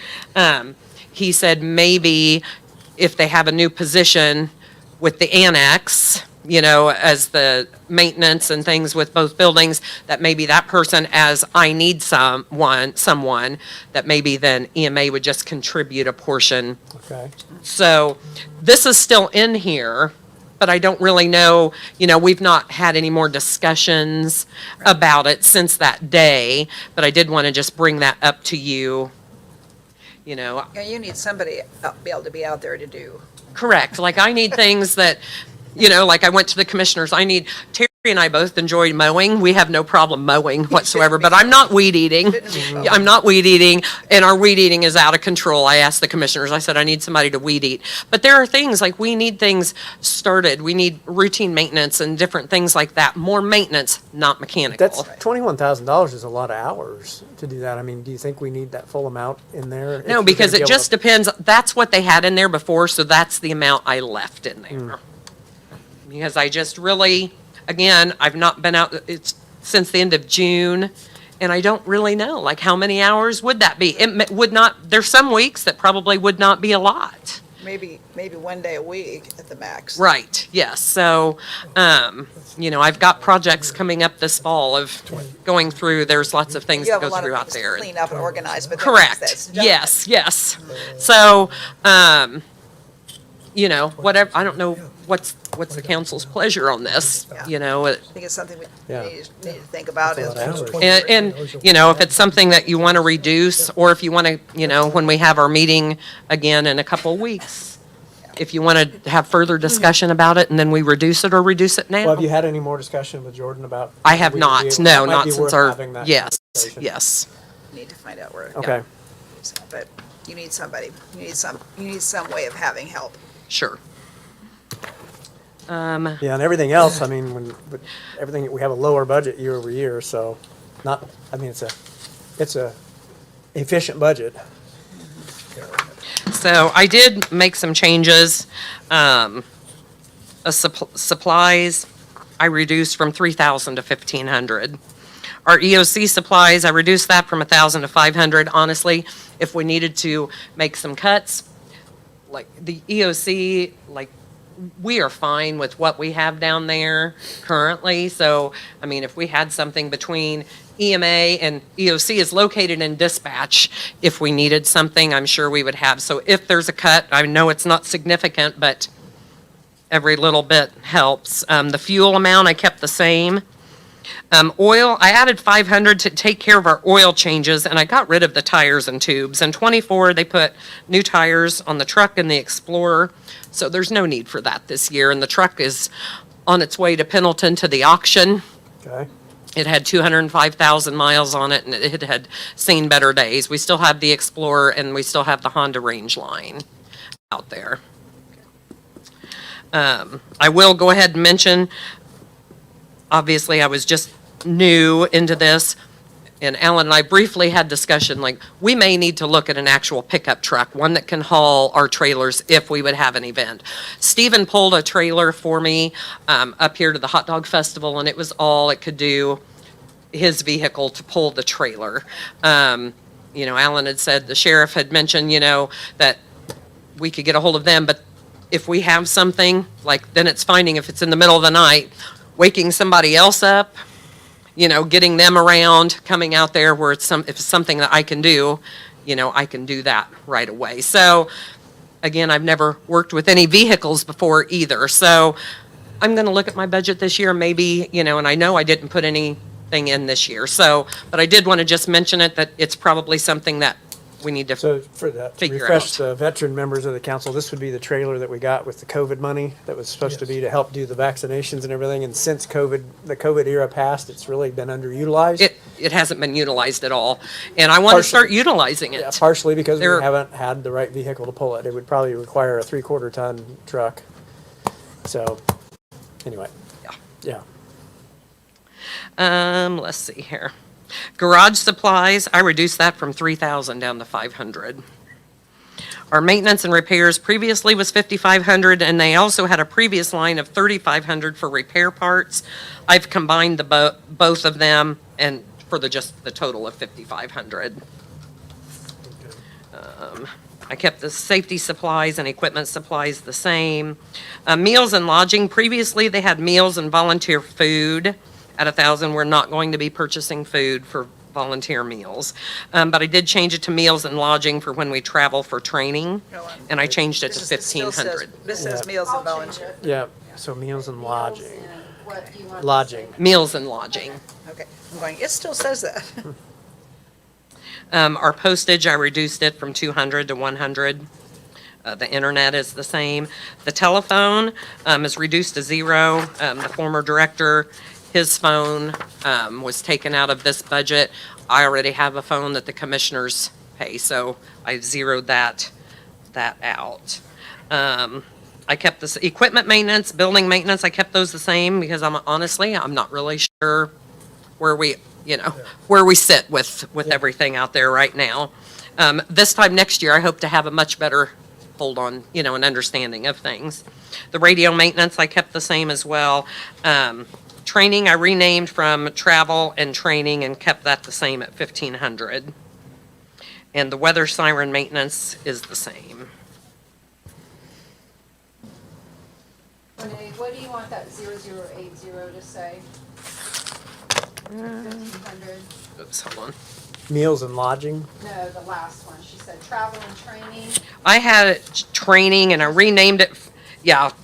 He said maybe if they have a new position with the annex, as the maintenance and things with both buildings, that maybe that person, as I need someone, that maybe then EMA would just contribute a portion. Okay. So this is still in here, but I don't really know, we've not had any more discussions about it since that day, but I did want to just bring that up to you, Yeah, you need somebody be able to be out there to do. Correct, like I need things that, like I went to the commissioners, Terry and I both enjoy mowing. We have no problem mowing whatsoever, but I'm not weed eating. I'm not weed eating, and our weed eating is out of control. I asked the commissioners, I said, I need somebody to weed eat. But there are things, like we need things started. We need routine maintenance and different things like that. More maintenance, not mechanical. That's $21,000 is a lot of hours to do that. I mean, do you think we need that full amount in there? No, because it just depends. That's what they had in there before, so that's the amount I left in there. Because I just really, again, I've not been out, it's since the end of June, and I don't really know, like, how many hours would that be? It would not, there's some weeks that probably would not be a lot. Maybe 1 day a week at the max. Right, yes. So, I've got projects coming up this fall of going through, there's lots of things You that have a go lot through of out things to there. clean up and organize, but Correct. that's Yes. So, whatever, I don't know what's the council's pleasure on this, I it- think it's something we Yeah. need to think about. That's a lot of hours. And, if it's something that you want to reduce, or if you want to, when we have our meeting again in a couple of weeks, if you want to have further discussion about it, and then we reduce it now. Well, have you had any more discussion with Jordan about? I have we would be not, able- no, that might not be since worth our, having that yes, conversation. yes, Need to find out where. Okay. But you need somebody. You need some way of having help. sure. Yeah, and everything else, I mean, with everything, we have a lower budget year over year, so not, I mean, it's a efficient budget. So I did make some changes. Supplies, I reduced from 3,000 to 1,500. Our EOC supplies, I reduced that from 1,000 to 500. Honestly, if we needed to make some cuts, like the EOC, like, we are fine with what we have down there currently. So, I mean, if we had something between EMA and EOC is located in dispatch, if we needed something, I'm sure we would have. So if there's a cut, I know it's not significant, but every little bit helps. The fuel amount, I kept the same. Oil, I added 500 to take care of our oil changes, and I got rid of the tires and tubes. In '24, they put new tires on the truck and the Explorer, so there's no need for that this year. And the truck is on its way to Pendleton to the auction. Okay? It had 205,000 miles on it, and it had seen better days. We still have the Explorer, and we still have the Honda Range line out there. I will go ahead and mention, obviously, I was just new into this, and Alan and I briefly had discussion, like, we may need to look at an actual pickup truck, one that can haul our trailers if we would have an event. Stephen pulled a trailer for me up here to the hot dog festival, and it was all it could do, his vehicle to pull the trailer. You know, Alan had said, the sheriff had mentioned, you know, that we could get a hold of them, but if we have something, like, then it's finding if it's in the middle of the night, waking somebody else up, you know, getting them around, coming out there where if it's something that I can do, you know, I can do that right away. So, again, I've never worked with any vehicles before either. So I'm going to look at my budget this year, maybe, you know, and I know I didn't put anything in this year. So, but I did want to just mention it, that it's probably something that we need to. So for that, to Figure refresh out. the veteran members of the council, this would be the trailer that we got with the COVID money that was supposed to be to help do the vaccinations and everything. And since the COVID era passed, it's really been underutilized. It hasn't been utilized at all, and I want to Partially- start utilizing Yeah, it. partially because we There- haven't had the right vehicle to pull it. It would probably require a 3/4 ton truck. So, anyway. Yeah. Yeah. Let's see here. Garage supplies, I reduced that from 3,000 down to 500. Our maintenance and repairs previously was 5,500, and they also had a previous line of 3,500 for repair parts. I've combined the both of them and for just the total of 5,500. I kept the safety supplies and equipment supplies the same. Meals and lodging, previously they had meals and volunteer food at 1,000. We're not going to be purchasing food for volunteer meals. But I did change it to meals and lodging for when we travel for training, and I changed it to This still says- 1,500. This says meals and volunteer. Yeah, so meals and lodging. What do you want? Lodging. Meals and lodging. Okay, I'm going, it still says that. Our postage, I reduced it from 200 to 100. The internet is the same. The telephone is reduced to 0. The former director, his phone was taken out of this budget. I already have a phone that the commissioners pay, so I zeroed that out. I kept this equipment maintenance, building maintenance, I kept those the same because I'm not really sure where we sit with everything out there right now. This time next year, I hope to have a much better hold on, an understanding of things. The radio maintenance, I kept the same as well. Training, I renamed from travel and training and kept that the same at 1,500. And the weather siren maintenance is the same. Renee, what do you want that 0080 to say? 1,500? Oops, hold on. Meals and lodging. No, the last one. She said travel and training, I had it training and I renamed it,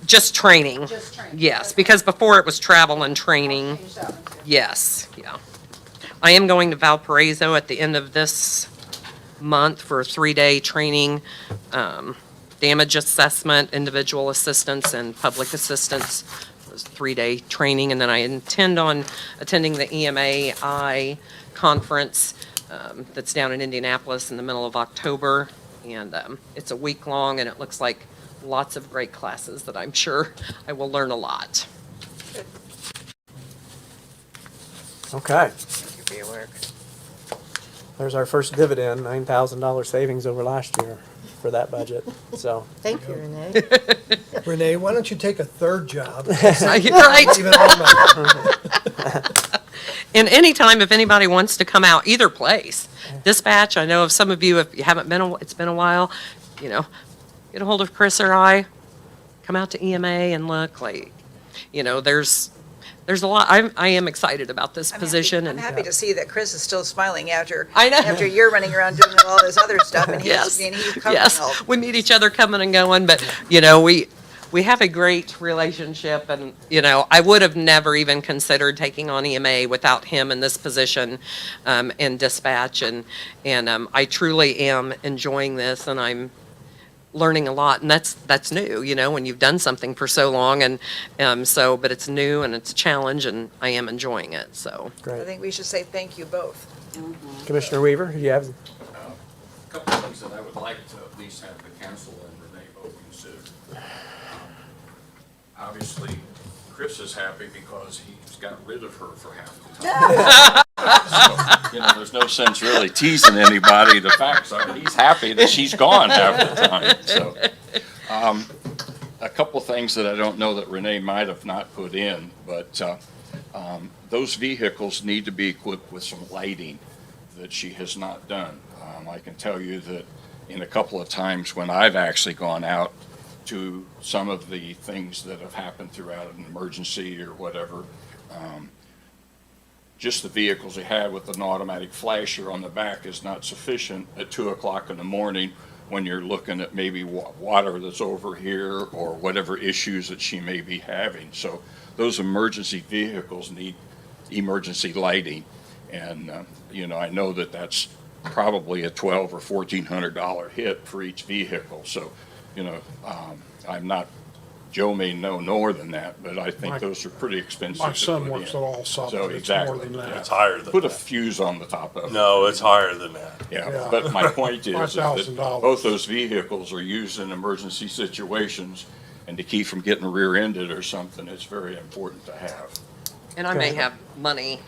just training. just training. Yes, Okay. because before it was travel and training. Change that one too. Yes, yeah. I am going to Valparaiso at the end of this month for a 3-day training, damage assessment, individual assistance, and public assistance. It was a 3-day training, and then I intend on attending the EMAI conference that's down in Indianapolis in the middle of October. And it's a week long, and it looks like lots of great classes that I'm sure I will learn a lot. Okay. you for your work. There's our first dividend, $9,000 savings over last year for that budget, so. Thank you, Renee. Renee, why don't you take a third job? Right? Even more money. And anytime if anybody wants to come out, either place, Dispatch, I know of some of you, if you haven't been, it's been a while, you know, get a hold of Chris or I, come out to EMA and look, like, you know, there's a lot, I am excited about this position. I'm And happy to see that Chris is still smiling after, I know. after you're running around doing all this other stuff, and Yes, he's covering yes, all. we meet each other coming and going, but, you know, we have a great relationship, and, you know, I would have never even considered taking on EMA without him in this position, in dispatch, and I truly am enjoying this, and I'm learning a lot, and that's new, you know, when you've done something for so long, and, but it's new, and it's a challenge, and I am enjoying it, so. I Great. think we should say thank you both. Commissioner Weaver, do you have, A couple of things that I would like to at least have the council and Renee both consider. Obviously, Chris is happy because he's got rid of her for half the time. So, you know, there's no sense really teasing anybody. The facts are, he's happy that she's gone half the time, so. A couple of things that I don't know that Renee might have not put in, but, those vehicles need to be equipped with some lighting that she has not done. I can tell you that in a couple of times when I've actually gone out to some of the things that have happened throughout an emergency or whatever, just the vehicles they had with an automatic flasher on the back is not sufficient at 2 o'clock in the morning when you're looking at maybe water that's over here or whatever issues that she may be having. So those emergency vehicles need emergency lighting. And, you know, I know that that's probably a $1,200 or $1,400 hit for each vehicle. So, you know, I'm not, Joe may know more than that, but I think My- those are pretty expensive My to son put works in. at Allsop, So and it's more exactly, than that. It's higher than Put a that. fuse on the top of it. No, it's higher than that. Yeah, Yeah. but my point is that $5,000. both those vehicles are used in emergency situations, and to keep from getting rear-ended or something, it's very important to have. And I may Okay. have money.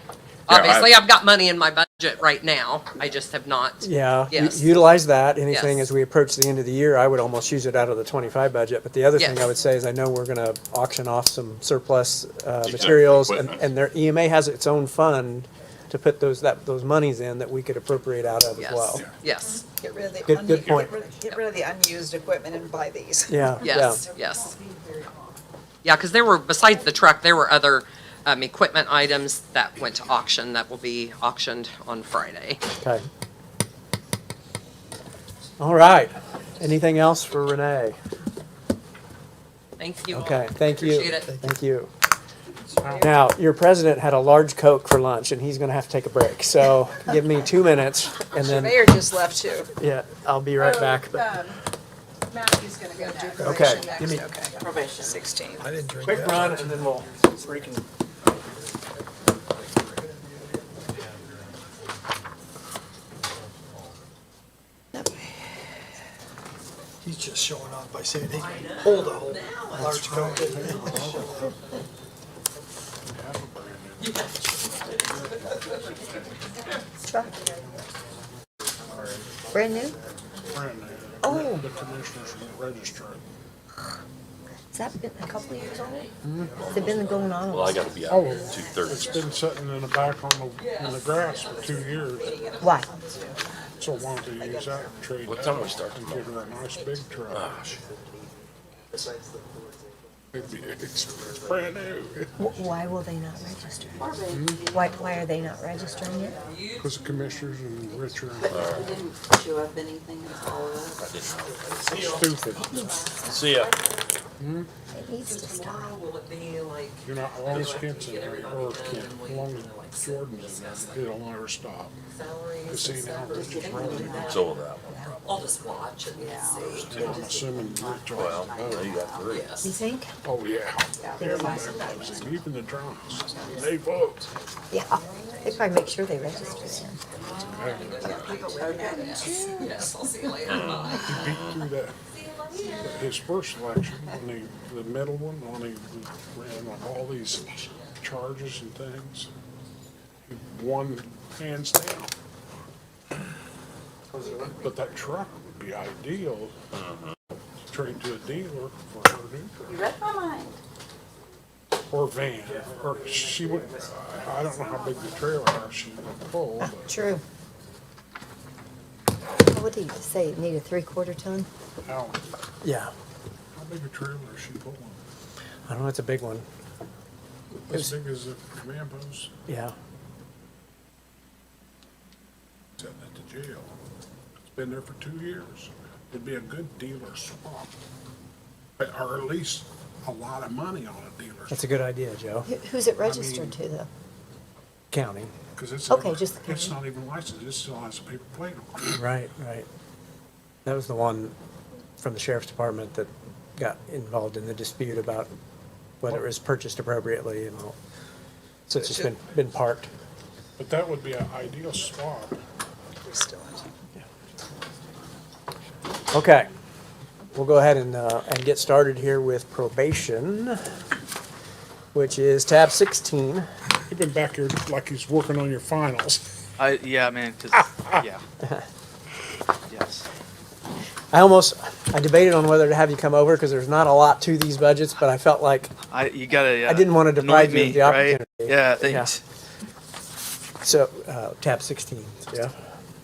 Yeah, Obviously, I've got money in my budget right now. I just have not. yeah, Yes. utilize that. Anything Yes. as we approach the end of the year, I would almost use it out of the 25 budget. But the other thing Yes. I would say is I know we're going to auction off some surplus materials, Equipment. and their EMA has its own fund to put those monies in that we could appropriate out of as Yes, well. yes, Get rid of the, Good point. get rid of the unused equipment and buy these. Yeah, yeah. yes, yes. Yeah, because there were, besides the truck, there were other equipment items that went to auction that will be auctioned on Friday. Okay. All right. Anything else for Renee? Thank you all. Okay, thank you. Appreciate it. Thank you. Now, your president had a large Coke for lunch, and he's going to have to take a break. So give me 2 minutes, and then, Mayor just left too. yeah, I'll be right back. But Matthew's gonna go next. Okay, Probation give me- next, okay. Probation. 16. I didn't drink quick that. run, and then we'll recon. He's just showing off by saying he can hold a whole large Coke. Truck. Brand new? Brand new. Oh. The commissioners will register it. Has that been a couple of years old? Has it been going on? Well, I gotta be out Oh, at 2:30. it's been sitting in the back in the grass for 2 years. Why? So why don't they use that and trade What that time we off start and get her a nice big truck? Ah, shit. It's brand new. Why will they not register? Why are they not registering it? Because the commissioners and Richard, Didn't show up anything at all. stupid. See ya. It needs to stop. Will it be like? You know, as long as Kent's in there, or Kent, as long as Jordan's in there, it'll never stop. You see now, Richard's running. So will that one. I'll just watch and see. I'm assuming Rich Well, will you got three. You think? Oh, yeah. Everybody loves him, even the drunks. They vote. Yeah. They probably make sure they register then. Yes, I'll see you later. He beat through that. His first election, when the middle one, when he ran on all these charges and things, he won hands down. But that truck would be ideal to trade to a dealer for her new truck. You read my mind. Or van, or she would, I don't know how big the trailer house she would pull, but True. What did you say, need a 3/4 ton? how Yeah, big a trailer is she pulling? I don't know, it's a big one. As big as the Rambo's Yeah. sitting at the jail. It's been there for 2 years. It'd be a good dealer swap. Or at least a lot of money on a dealer That's swap. a good idea, Joe. Who's it registered to, though? County. Because it's, Okay, just the it's county. not even licensed, it still has a paper plate on it. Right, right. That was the one from the sheriff's department that got involved in the dispute about whether it was purchased appropriately and all. Since it's been parked. But that would be an ideal swap. We're still in. Okay, we'll go ahead and get started here with probation, which is tab 16. You've been back here like he's working on your finals. Yeah, man, 'cause yeah. Yes. I debated on whether to have you come over because there's not a lot to these budgets, but I felt like You gotta. I didn't want to deprive you annoy of the me, opportunity. right? Yeah, thanks. So, tab 16, yeah.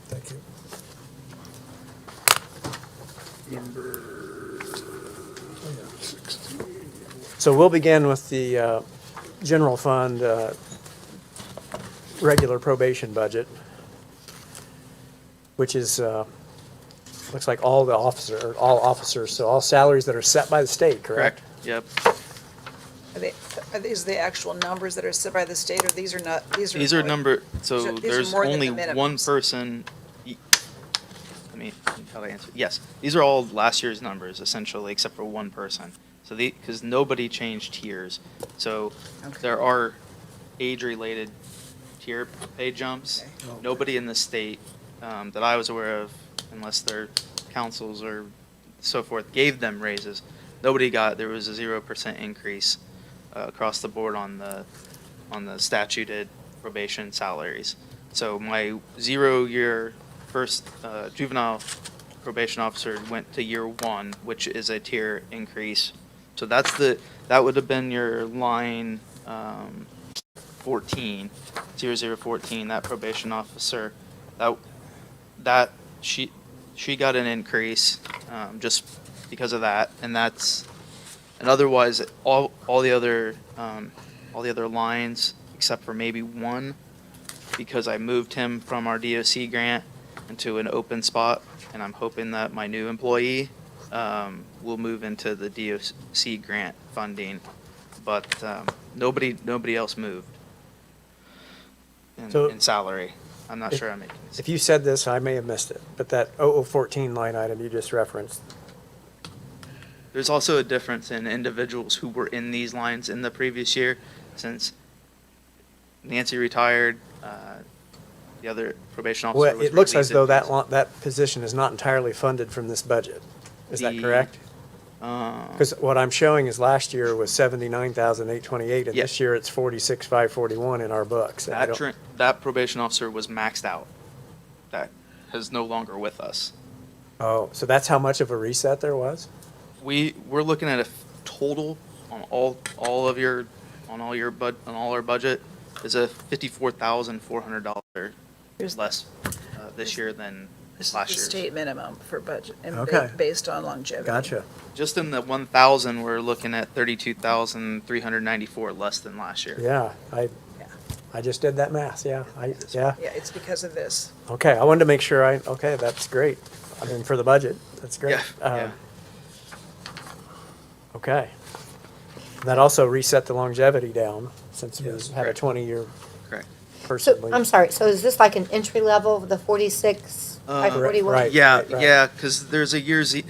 Thank you. Number 16. So we'll begin with the general fund regular probation budget, which is, looks like all officers, so all salaries that are set by the state, correct? Yep. Are these the actual numbers that are set by the state, or these are not, these are? These are more- number, so these are there's more than only the one minimums. person. How do I answer? Yes, these are all last year's numbers essentially, except for one person. So because nobody changed tiers. So Okay. there are age-related tier pay jumps. Okay. Nobody in the state that I was aware of, unless their councils or so forth, gave them raises. There was a 0% increase across the board on the statuted probation salaries. So my 0-year first juvenile probation officer went to year 1, which is a tier increase. So that would have been your line 14, 0014, that probation officer. That she got an increase just because of that, and otherwise all the other lines except for maybe one, because I moved him from our DOC grant into an open spot, and I'm hoping that my new employee will move into the DOC grant funding, but nobody else moved So- in salary. I'm not sure I'm making sense. If you said this, I may have missed it, but that 0014 line item you just referenced, There's also a difference in individuals who were in these lines in the previous year, since Nancy retired, the other probation officer well, was it looks as released. though that position is not entirely funded from this budget. Is that The- correct? Because what I'm showing is last year was 79,828, and Yeah. this year it's 46,541 in our books. And I don't- That probation officer was maxed out. That is no longer with us. Oh, so that's how much of a reset there was? We're looking at a total on all our budget is a $54,400 Here's- less this year than This is last the year's. state minimum for budget, and Okay. based on longevity. Gotcha. Just in the 1,000, we're looking at 32,394 less than last year. Yeah, Yeah. I just did that math, yeah, yeah. Yeah, it's because of this. Okay, I wanted to make sure okay, that's great. I mean, for the budget, that's great. Yeah. Okay. That also reset the longevity down, since we Yes, had a correct. 20-year Correct. person. So, I'm sorry, so is this like an entry level, the 46, Correct, 541? right. Yeah, because there's a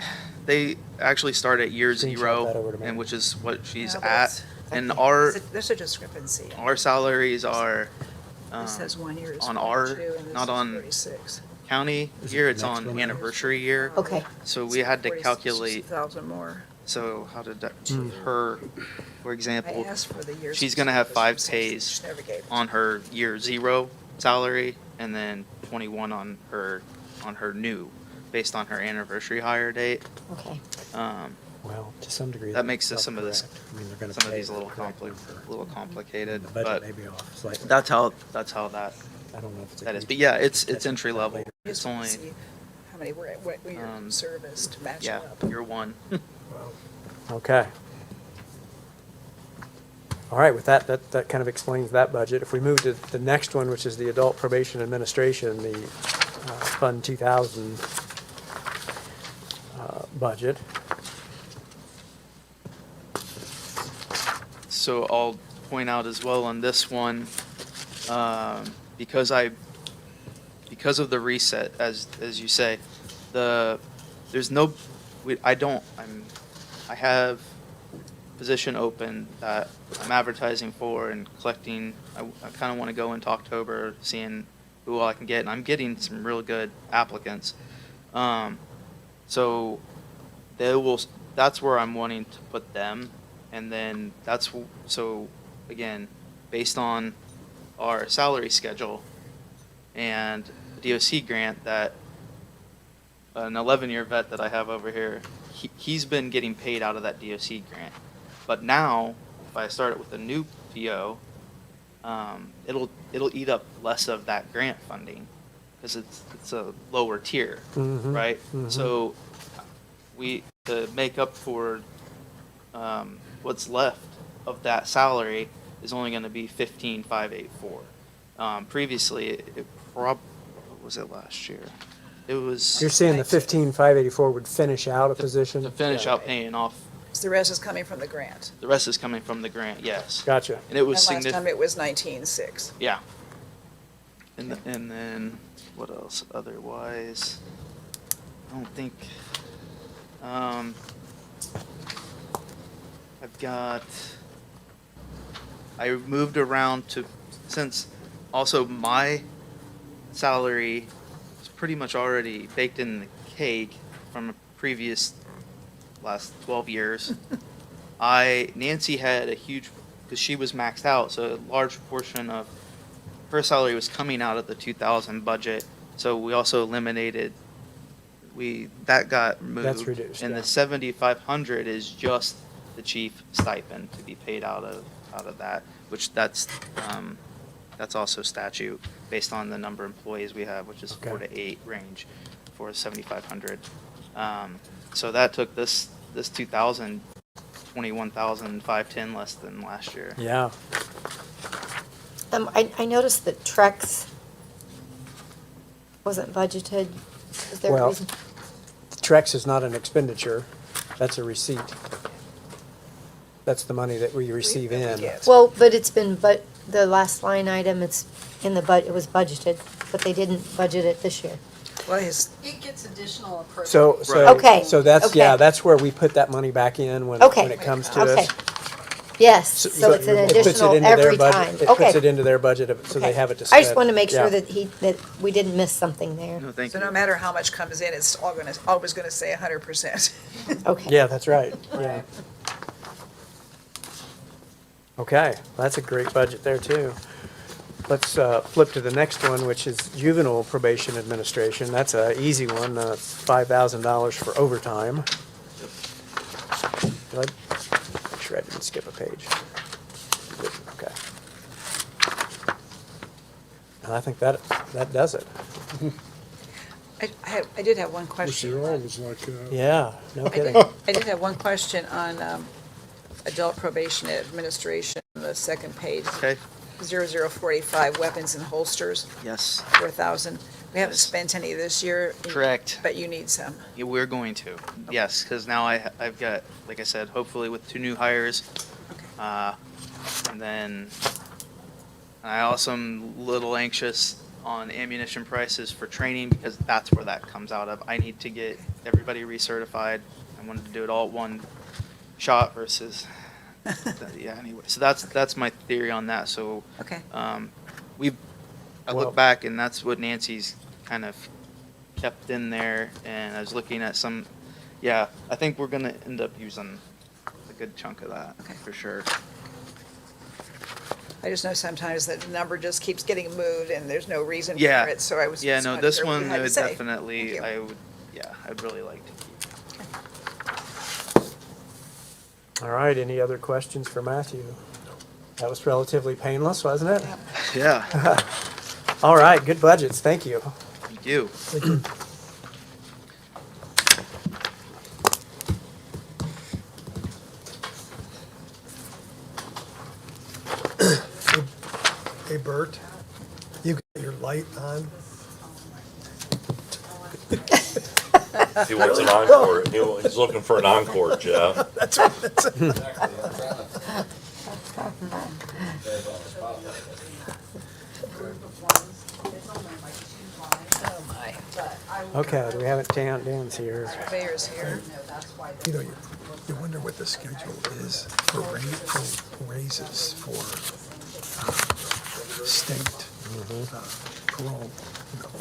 they actually start at year Screenshot that over to 0, me. and which is what she's Yeah, but at. it's- And There's a discrepancy. our salaries are This says 1 year is on our- 42, and this not is on- 36. county year, it's on anniversary year. Okay. So we had to calculate, 46,000 more. so how did that, her, for I example, asked for the years. she's gonna have 5 She pays never gave it. on her year 0 salary, and then 21 on her new, based on her anniversary hire date. Okay. Well, to some degree. That makes some of this, correct. I mean, they're gonna some of pay these a little the correct number. complicated, The budget but may be off slightly. that's how that I don't know if it's. that is. agreed But to. yeah, it's Catch entry that level. later. It's Just want only to see how many were your service to match yeah, up. year one. Okay. All right, with that kind of explains that budget. If we move to the next one, which is the Adult Probation Administration, the Fund 2000 budget. So I'll point out as well on this one, because of the reset, as you say, there's no, I have position open that I'm advertising for and collecting. I kind of want to go into October, seeing who all I can get, and I'm getting some real good applicants. So that's where I'm wanting to put them. And then so again, based on our salary schedule and the DOC grant, that an 11-year vet that I have over here, he's been getting paid out of that DOC grant. But now, if I start it with a new PO, it'll eat up less of that grant funding because it's a lower tier, Mhm, right? mhm. So to make up for what's left of that salary is only going to be 15,584. Previously, what was it last year? It was You're saying the 15,584 would finish out a position? to finish out paying off. So the rest is coming from the grant. The rest is coming from the grant, yes. Gotcha. And it was And last time significant. it was 19,600. Yeah. And then what else? Otherwise, I don't think. I moved around since also my salary was pretty much already baked in the cake from a previous last 12 years. Nancy had a huge, because she was maxed out, so a large portion of her salary was coming out of the 2000 budget. So we also eliminated, that got moved. That's reduced, And yeah. the 7,500 is just the chief stipend to be paid out of that, which that's also statute based on the number of employees we have, which is 4 Okay. to 8 range for 7,500. So that took this 2,000, 21,510 less than last year. Yeah. I noticed that Trex wasn't budgeted. Is there a Well, reason? Trex is not an expenditure, that's a receipt. That's the money that we receive in. get. Well, but it's been, the last line item, it's in the it was budgeted, but they didn't budget it this year. Well, It gets additional appropriations. So, Okay, so that's, okay. yeah, that's where we put that money back in when Okay, it comes to okay. us. Yes, so it's an it puts it additional into their every budget- time. It puts it Okay. into their budget, so they Okay. have it to I spend. just wanted to make Yeah. sure that we didn't miss something there. No, thank So you. no matter how much comes in, it's always gonna say 100%. Okay. Yeah, that's right, yeah. Okay, that's a great budget there, too. Let's flip to the next one, which is Juvenile Probation Administration. That's an easy one, $5,000 for overtime. Did I, make sure I didn't skip a page. Didn't, okay. And I think that does it. I did have one Wish question. they were always like that. Yeah, no I kidding. did have one question on Adult Probation Administration, the second page. Okay, 0045, weapons and holsters, yes, 4,000. We haven't Yes. spent any this year. correct. But you need some. Yeah, we're going to, yes, because now I've got, like I said, hopefully with 2 new hires. Okay. And then I also am a little anxious on ammunition prices for training because that's where that comes out of. I need to get everybody recertified. I wanted to do it all at one shot versus, yeah, anyway. So that's my theory on that. So Okay. I Well- look back and that's what Nancy's kind of kept in there, and I was looking at some, yeah, I think we're gonna end up using a good chunk of that, Okay. for sure. I just know sometimes that the number just keeps getting moved and there's no reason for Yeah. it, so I was Yeah, just no, wanted to this hear what you one had to would say. definitely, Thank you. I would, yeah, I'd really like to keep. All right, any other questions for Matthew? That was relatively painless, wasn't it? Yeah, All right, good budgets, thank you. thank you. Hey, Bert, you got your light on? He wants an encore. He's looking for an encore, Jeff. Okay, do we have it down, Dan's here. Surveyor's here. You know, you wonder what the schedule is for raises for state parole. You know,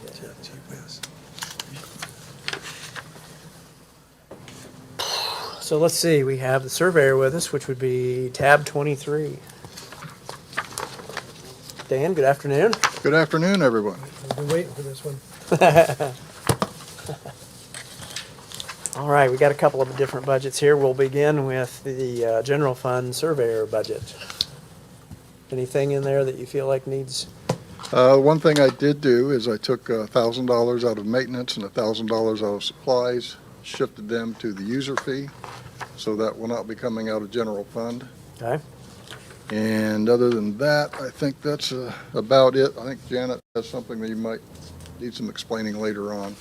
yeah. Gee whiz. So let's see, we have the surveyor with us, which would be tab 23. Dan, good afternoon. Good afternoon, everyone. I've been waiting for this one. All right, we got a couple of different budgets here. We'll begin with the general fund surveyor budget. Anything in there that you feel like needs? One thing I did do is I took $1,000 out of maintenance and $1,000 out of supplies, shifted them to the user fee, so that will not be coming out of general fund. Okay. And other than that, I think that's about it. I think Janet has something that you might need some explaining later on.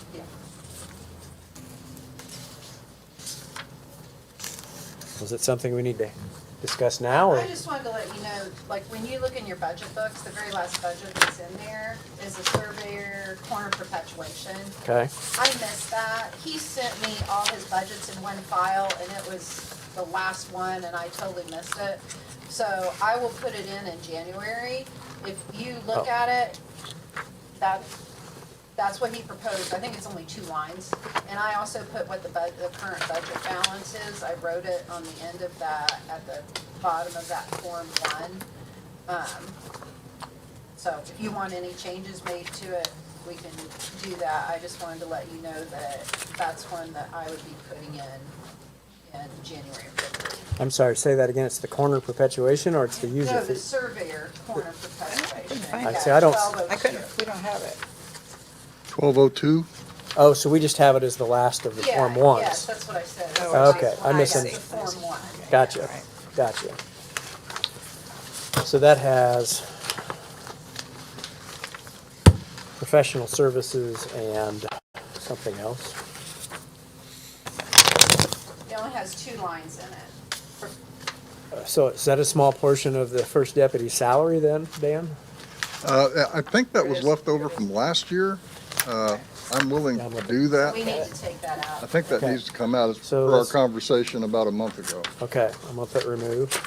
Was it something we need to discuss now, or? I just wanted to let you know, like, when you look in your budget books, the very last budget that's in there is a surveyor corner perpetuation. Okay, I missed that. He sent me all his budgets in one file, and it was the last one, and I totally missed it. So I will put it in January. If you look Oh. at it, that's what he proposed. I think it's only 2 lines. And I also put what the current budget balance is. I wrote it on the end of that, at the bottom of that Form 1. So if you want any changes made to it, we can do that. I just wanted to let you know that that's one that I would be putting in January or February. I'm sorry, say that again. It's the corner perpetuation, or it's the user No, the fee? surveyor corner perpetuation. find I Yeah, see, I don't- 1202. I couldn't, we don't have it. 1202? Oh, so we just have it as the last of the Yeah, Form 1s? yes, that's what I said. Oh, Okay, I misunderstood. misunderstood. Form 1. Gotcha, gotcha. So that has professional services and something else. It only has 2 lines in it. So is that a small portion of the first deputy's salary then, Dan? I think that was left over from last year. I'm willing to do that. We need to take that I out. think that Okay. needs to come out as So per our let's- conversation about a month ago. Okay, I'm gonna put remove.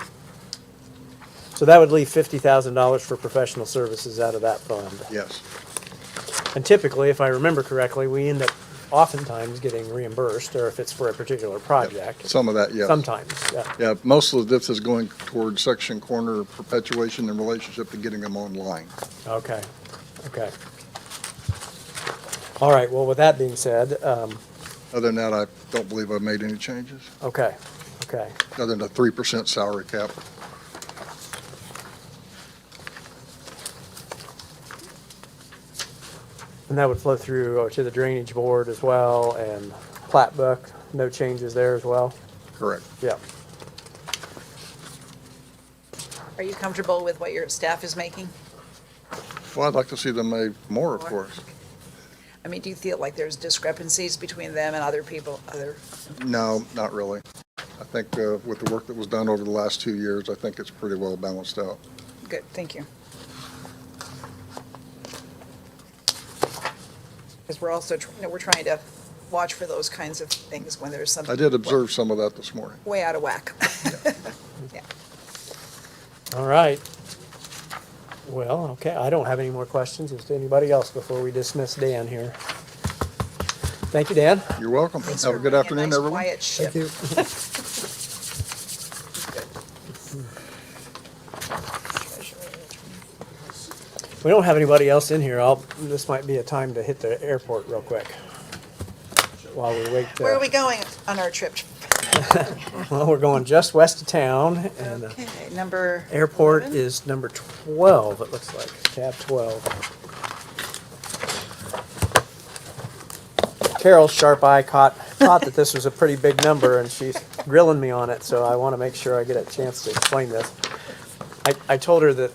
So that would leave $50,000 for professional services out of that fund. Yes. And typically, if I remember correctly, we end up oftentimes getting reimbursed, or if it's for a particular project. Some of that, yes. Sometimes, yeah. Yeah, most of this is going towards section corner perpetuation in relationship to getting them online. Okay, okay. All right, well, with that being said, Other than that, I don't believe I've made any changes, okay, okay. other than a 3% salary cap. And that would flow through to the drainage board as well, and plat book, no changes there as well? Correct. Yeah. Are you comfortable with what your staff is making? Well, I'd like to see them made more, of course. I mean, do you feel like there's discrepancies between them and other people, No, not really. I think with the work that was done over the last 2 years, I think it's pretty well balanced out. good, thank you. Because we're also, we're trying to watch for those kinds of things when there's something. I did observe some of that this morning. Way out of whack. Yeah. All right. Well, okay, I don't have any more questions. Is there anybody else before we dismiss Dan here? Thank you, Dan. You're welcome. Thanks Have for a good running afternoon, nice everyone. Quiet ship. Thank you. we don't have anybody else in here, this might be a time to hit the airport real quick. While we wait. Where are we going on our trip? Well, we're going just west of town, and the Okay, number. airport 11? is number 12, it looks like, tab 12. Carol's sharp eye caught that this was a pretty big number, and she's grilling me on it, so I want to make sure I get a chance to explain this. I told her that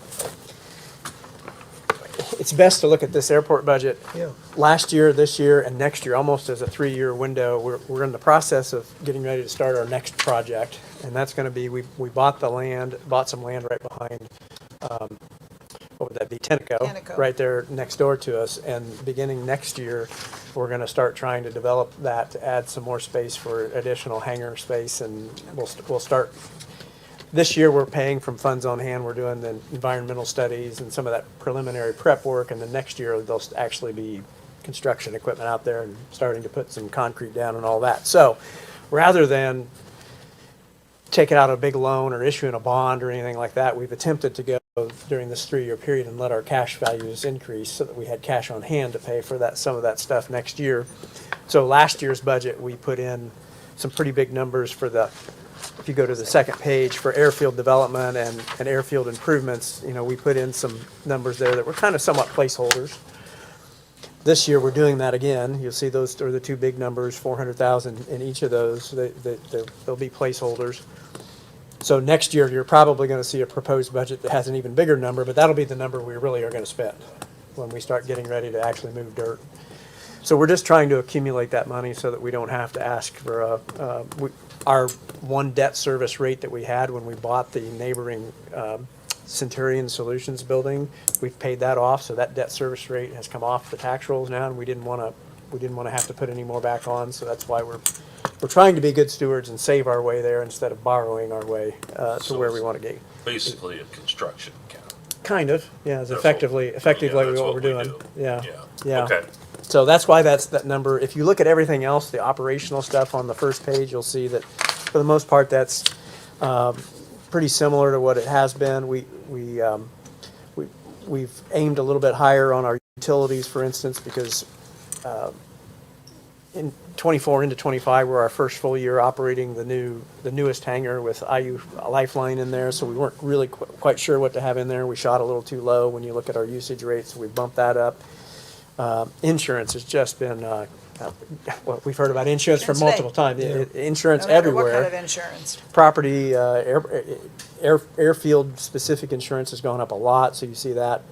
it's best to look at this airport budget Yeah. last year, this year, and next year, almost as a 3-year window. We're in the process of getting ready to start our next project, and that's going to be, we bought some land right behind, what would that be, Tenneco, Tenneco. right there next door to us, and beginning next year, we're going to start trying to develop that to add some more space for additional hangar space, and we'll start. This year, we're paying from funds on hand. We're doing the environmental studies and some of that preliminary prep work. And then next year, there'll actually be construction equipment out there and starting to put some concrete down and all that. So rather than taking out a big loan or issuing a bond or anything like that, we've attempted to go during this 3-year period and let our cash values increase so that we had cash on hand to pay for some of that stuff next year. So last year's budget, we put in some pretty big numbers for if you go to the second page, for airfield development and airfield improvements, we put in some numbers there that were kind of somewhat placeholders. This year, we're doing that again. You'll see those are the two big numbers, 400,000 in each of those. They'll be placeholders. So next year, you're probably going to see a proposed budget that has an even bigger number, but that'll be the number we really are going to spend when we start getting ready to actually move dirt. So we're just trying to accumulate that money so that we don't have to ask for our one debt service rate that we had when we bought the neighboring Centurion Solutions building. We've paid that off, so that debt service rate has come off the tax rolls now, and we didn't want to have to put any more back on. So that's why we're trying to be good stewards and save our way there instead of borrowing our way to where we want to get. Basically a construction account. Kind of, yeah, it's That's effectively that's what we're we doing. do. Yeah, yeah. Okay. So that's why that's that number. If you look at everything else, the operational stuff on the first page, you'll see that for the most part, that's pretty similar to what it has been. We've aimed a little bit higher on our utilities, for instance, because in 24 into 25, we're our first full year operating the newest hangar with IU Lifeline in there, so we weren't really quite sure what to have in there. We shot a little too low when you look at our usage rates, so we bumped that up. Insurance has just been, well, we've heard about insurance for multiple times. Insurance No matter what everywhere. kind of insurance. Property, airfield specific insurance has gone up a lot, so you see that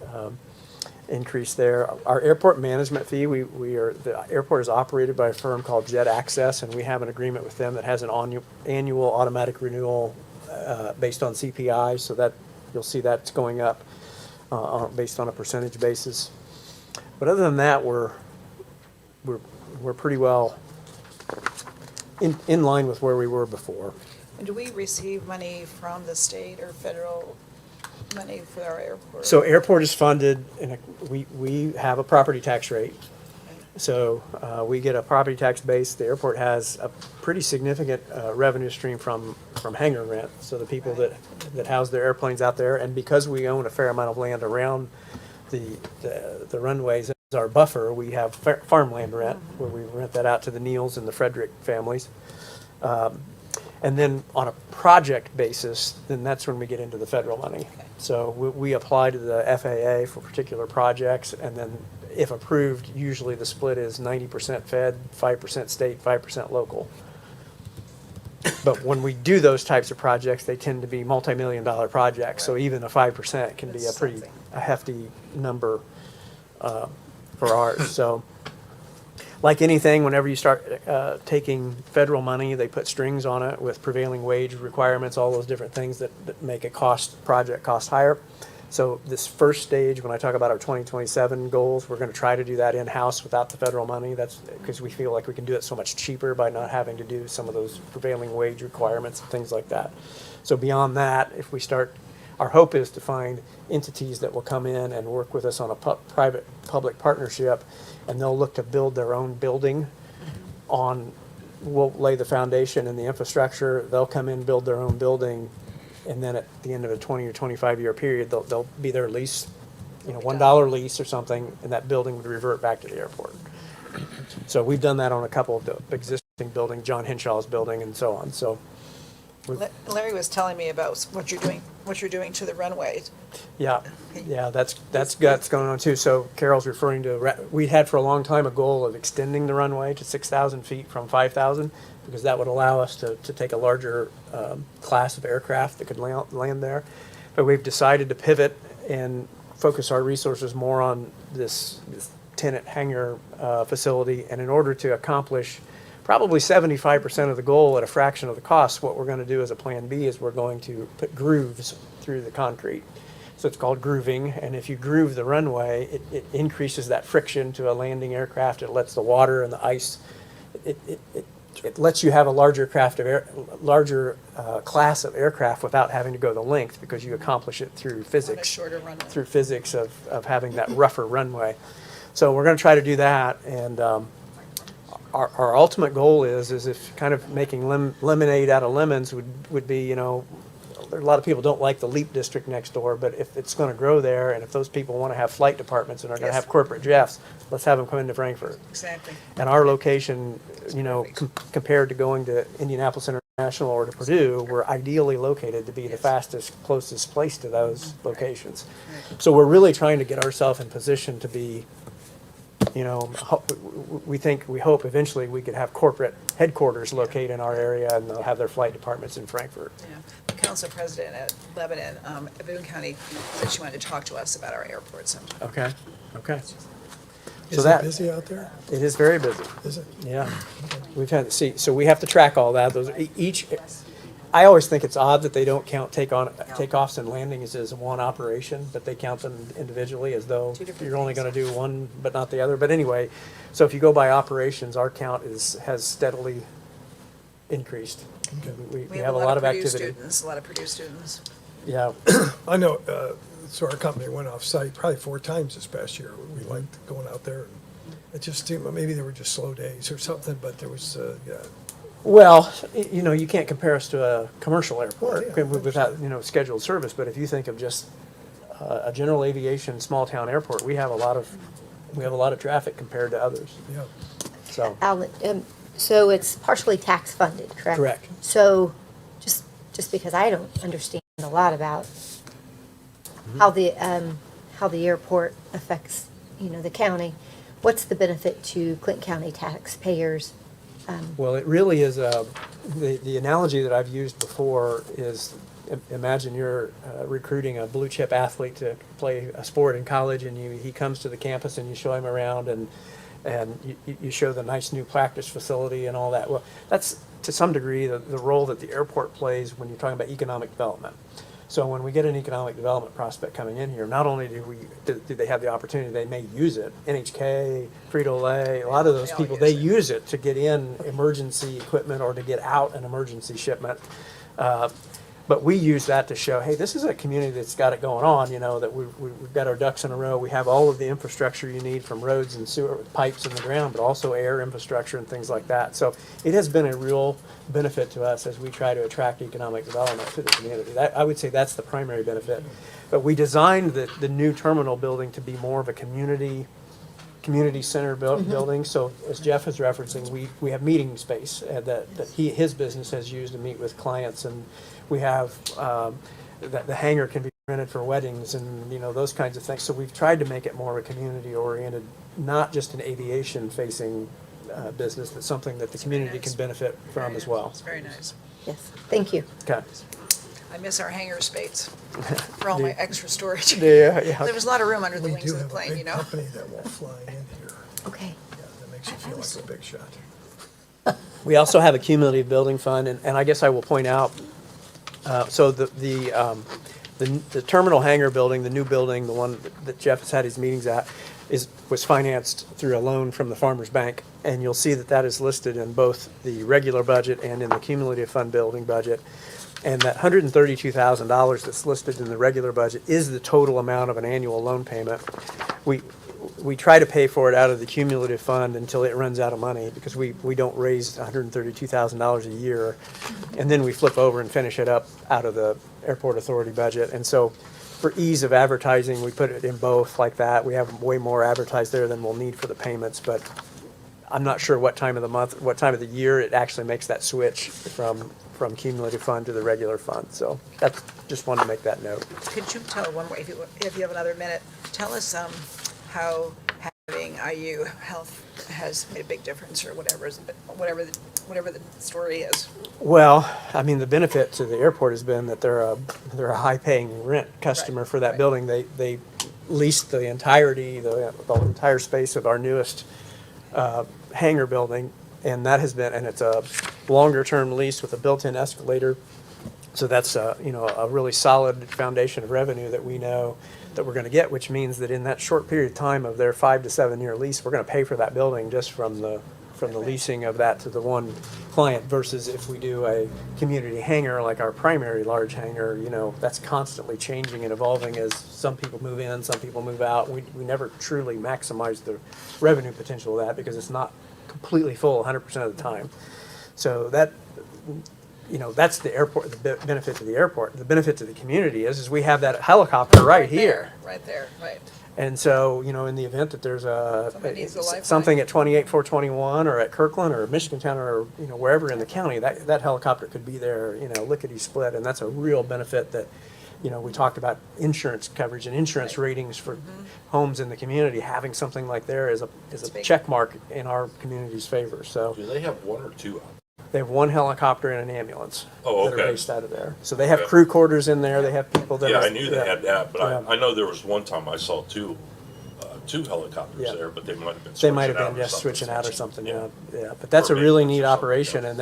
increase there. Our airport management fee, the airport is operated by a firm called Jet Access, and we have an agreement with them that has an annual automatic renewal based on CPI, so that you'll see that's going up based on a percentage basis. But other than that, we're pretty well in line with where we were before. And do we receive money from the state or federal money for our airport? So airport is funded, and we have a property tax rate. So we get a property tax base. The airport has a pretty significant revenue stream from hangar rent. So the people that house their airplanes out there, and because we own a fair amount of land around the runways as our buffer, we have farmland rent, where we rent that out to the Neals and the Frederick families. And then on a project basis, then that's when we get into the federal money. So we apply to the FAA for particular projects, and then if approved, usually the split is 90% Fed, 5% state, 5% local. But when we do those types of projects, they tend to be multi-million-dollar projects, so even a 5% can be a hefty number for ours. So, like anything, whenever you start taking federal money, they put strings on it with prevailing wage requirements, all those different things that make a project cost higher. So this first stage, when I talk about our 2027 goals, we're going to try to do that in-house without the federal money. That's because we feel like we can do it so much cheaper by not having to do some of those prevailing wage requirements and things like that. So beyond that, if we start, our hope is to find entities that will come in and work with us on a private-public partnership, and they'll look to build their own building we'll lay the foundation and the infrastructure. They'll come in, build their own building, and then at the end of a 20 or 25-year period, they'll be their lease $1 lease or something, and that building would revert back to the airport. So we've done that on a couple of the existing buildings, John Henshaw's building and so on, so. Larry was telling me about what you're doing to the runway. Yeah, that's going on too. So Carol's referring to, we had for a long time a goal of extending the runway to 6,000 feet from 5,000, because that would allow us to take a larger class of aircraft that could land there. But we've decided to pivot and focus our resources more on this tenant hangar facility. And in order to accomplish probably 75% of the goal at a fraction of the cost, what we're going to do as a plan B is we're going to put grooves through the concrete. So it's called grooving, and if you groove the runway, it increases that friction to a landing aircraft. It lets the water and the ice, it lets you have a larger class of aircraft without having to go the length, because you accomplish it through physics. shorter runway. Through physics of having that rougher runway. So we're going to try to do that, and our ultimate goal is if kind of making lemonade out of lemons would be, there are a lot of people don't like the LEAP district next door, but if it's going to grow there, and if those people want to have flight departments and are going to Yes. have corporate jets, let's have them come into Frankfurt. Exactly. And our location, compared to going to Indianapolis International or to Purdue, we're ideally located to be the fastest, closest place to those locations. So we're really trying to get ourselves in position to be, we hope eventually we could have corporate headquarters located in our area, and they'll have their flight departments in Frankfurt. Yeah. The council president at Lebanon, Boone County, said she wanted to talk to us about our airport sometime. Okay. Is it busy out there? It is very busy. Is it? Yeah, we've had to see, so we have to track all that, I always think it's odd that they don't count takeoffs and landings as one operation, but they count them individually as though you're only gonna do one but not the other. But anyway, so if you go by operations, our count has steadily increased. We have a lot of Purdue activity. students, a lot of Purdue students. Yeah, I know, so our company went off-site probably 4 times this past year. We liked going out there. It just seemed, maybe they were just slow days or something, but there was, well, you can't compare us to a commercial airport Yeah, without, scheduled service, but if you think of just a general aviation small town airport, we have a lot of traffic compared to others, yeah. so. Alan, so it's partially tax funded, correct? Correct. So, just because I don't understand a lot about how the airport affects, the county, what's the benefit to Clinton County taxpayers? Well, it really is, the analogy that I've used before is, imagine you're recruiting a blue chip athlete to play a sport in college, and he comes to the campus and you show him around, and you show the nice new practice facility and all that. Well, that's to some degree the role that the airport plays when you're talking about economic development. So when we get an economic development prospect coming in here, not only do they have the opportunity, they may use it. NHK, Frito-Lay, a lot of those people, they use it to get in emergency equipment or to get out an emergency shipment. But we use that to show, hey, this is a community that's got it going on, that we've got our ducks in a row. We have all of the infrastructure you need, from roads and sewer pipes in the ground, but also air infrastructure and things like that. So it has been a real benefit to us as we try to attract economic development to the community. I would say that's the primary benefit. But we designed the new terminal building to be more of a community center building. So as Jeff is referencing, we have meeting space that his business has used to meet with clients, and we have that the hangar can be rented for weddings and those kinds of things. So we've tried to make it more of a community oriented, not just an aviation facing business, but something that the community can benefit from as well. It's very nice. Yes, thank you. Okay. I miss our hangar space for all my extra storage. Yeah. There was a lot of room under the We wings do of the have a plane, big company that will fly in here. Okay. Yeah, that makes you feel like a big shot. We also have a cumulative building fund, and I guess I will point out, so the terminal hangar building, the new building, the one that Jeff has had his meetings at, was financed through a loan from the Farmers Bank, and you'll see that is listed in both the regular budget and in the cumulative fund building budget. And that $132,000 that's listed in the regular budget is the total amount of an annual loan payment. We try to pay for it out of the cumulative fund until it runs out of money, because we don't raise $132,000 a year, and then we flip over and finish it up out of the airport authority budget. And so for ease of advertising, we put it in both like that. We have way more advertised there than we'll need for the payments, but I'm not sure what time of the month, what time of the year it actually makes that switch from cumulative fund to the regular fund. So that's, just wanted to make that note. Could you tell one more, if you have another minute, tell us how having IU Health has made a big difference, or whatever the story is. Well, I mean, the benefit to the airport has been that they're a high-paying rent customer for that building. They leased the entirety, the entire space of our newest hangar building, and that has been, and it's a longer-term lease with a built-in escalator. So that's a really solid foundation of revenue that we know that we're going to get, which means that in that short period of time of their 5 to 7 year lease, we're going to pay for that building just from the leasing of that to the one client, versus if we do a community hangar like our primary large hangar, that's constantly changing and evolving as some people move in, some people move out. We never truly maximize the revenue potential of that because it's not completely full 100% of the time. So that, that's the airport, the benefit to the airport. The benefit to the community is we have that helicopter right here. Right there, right. And so, in the event that there's Somebody needs a lifeline. something at 28421 or at Kirkland or Michigantown or, wherever in the county, that helicopter could be there, lickety-split. And that's a real benefit that, we talked about insurance coverage and insurance ratings for homes in the community. Having something like there is a big. check mark in our community's favor. So Do they have one or two? they have one helicopter and an ambulance Oh, that are okay. based out of there. So they have Okay. crew quarters in there. They have people that Yeah, are- I knew they had that, but Yeah. I know there was one time I saw two helicopters Yeah. there, but they might have been They switching might have out been or just something. switching out or something, yeah. But that's a Or really maintenance neat or something, operation, yeah. and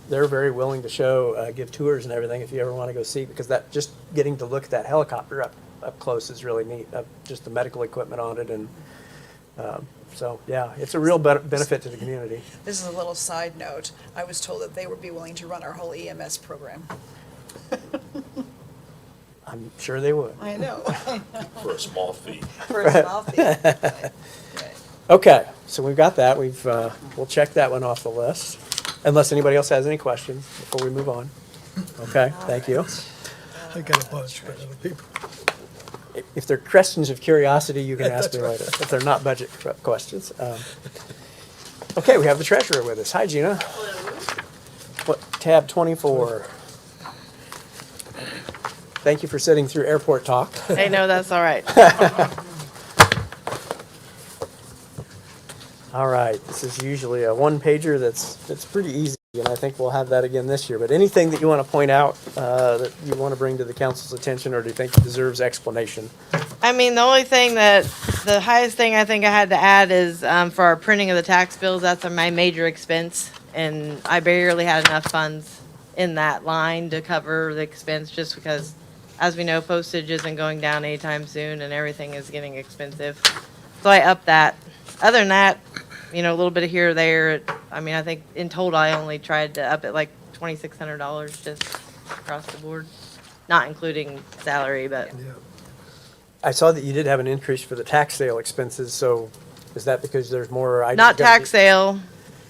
they're very willing to show, give tours and everything if you ever want to go see, because that, just getting to look at that helicopter up close is really neat. Just the medical equipment on it, and so, yeah, it's a real benefit to the community. This is a little side note. I was told that they would be willing to run our whole EMS program. I'm sure they would. I know. For a small fee. For a small fee. Right. Okay, so we've got that. We'll check that one off the list, unless anybody else has any questions before we move on. Okay, thank you. I got a bunch for other people. If they're questions of curiosity, you can Yeah, ask me that's later, if they're not budget questions. Okay, we have the treasurer with us. Hi, Gina. What, tab 24? Thank you for sitting through airport talk. I know, that's all right. All right, this is usually a one-pager that's pretty easy, and I think we'll have that again this year. But anything that you want to point out that you want to bring to the council's attention, or do you think deserves explanation? I mean, the only thing the highest thing I think I had to add is for our printing of the tax bills, that's my major expense. And I barely had enough funds in that line to cover the expense, just because, as we know, postage isn't going down anytime soon and everything is getting expensive. So I upped that. Other than that, a little bit of here or there. I mean, I think in total, I only tried to up it like $2,600 just across the board, not including salary, but. Yeah. I saw that you did have an increase for the tax sale expenses, so is that because there's more items? Not gonna be- tax sale,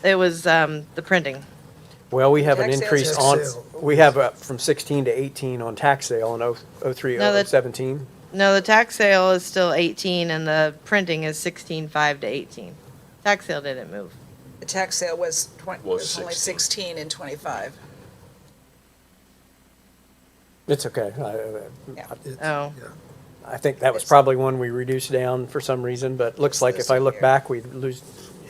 it was the printing. Well, we have an Tax sales increase or on, sale? we have from 16 to 18 on tax sale in 03, No, that- 17. No, the tax sale is still 18 and the printing is 16.5 to 18. Tax sale didn't move. The tax sale was Was only 16. 16 and 25. It's okay. Yeah. It's- Oh. yeah. I think that was probably one we reduced down for some reason, but it looks like if I look back, we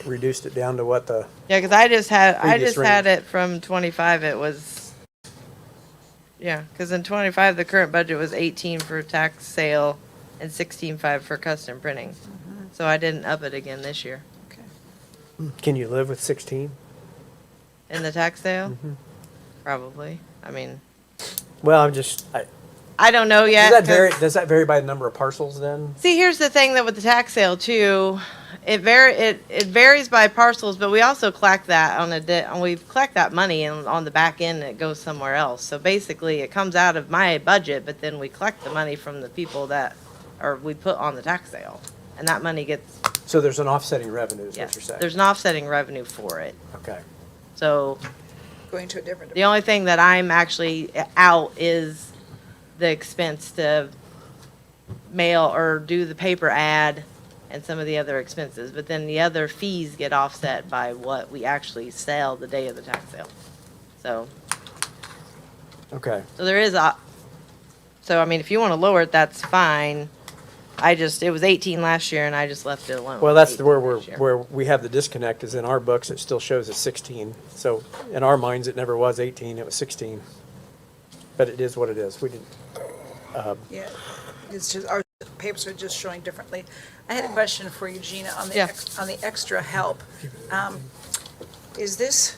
reduced it down to what the, Yeah, because I just had Previous it from 25. It was, yeah, because in 25 the current budget was 18 for tax sale and 16.5 for custom printing. So I didn't up it again this year. can you live with 16? In the tax sale, Mm-hmm. probably. I mean, Well, I don't know yet. does that vary by the number of parcels then? See, here's the thing that with the tax sale too, it varies by parcels, but we also collect that we collect that money and on the back end it goes somewhere else. So basically it comes out of my budget, but then we collect the money from the people we put on the tax sale. And that money gets, So there's an offsetting revenue is yeah, what you're saying? there's an offsetting revenue for it. Okay. So Going to a different. the only thing that I'm actually out is the expense to mail or do the paper ad and some of the other expenses, but then the other fees get offset by what we actually sell the day of the tax sale. So, Okay. so there is a, so I mean, if you want to lower it, that's fine. It was 18 last year and I just left it alone. Well, that's 18 where this year. where we have the disconnect is in our books, it still shows as 16. So in our minds, it never was 18, it was 16. But it is what it is. We didn't, Yeah, it's just, our papers are just showing differently. I had a question for you, Gina, on the, Yeah. on the extra help. Is this,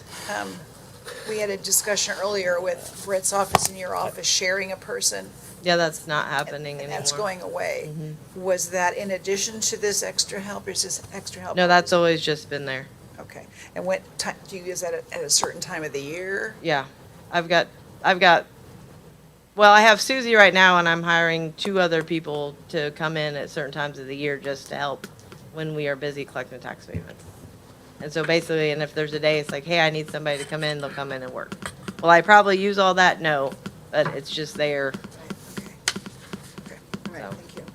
we had a discussion earlier with Brett's office and your office sharing a person, Yeah, that's not happening and anymore. that's going away. Was that in addition to this extra help, or is this extra help? No, that's always just been there. Okay, and what time, do you use that at a certain time of the year? Yeah, I've got, well, I have Susie right now and I'm hiring 2 other people to come in at certain times of the year just to help when we are busy collecting tax payments. And so basically, and if there's a day it's like, hey, I need somebody to come in, they'll come in and work. Will I probably use all that? No, but it's just there. Okay, all right, thank you.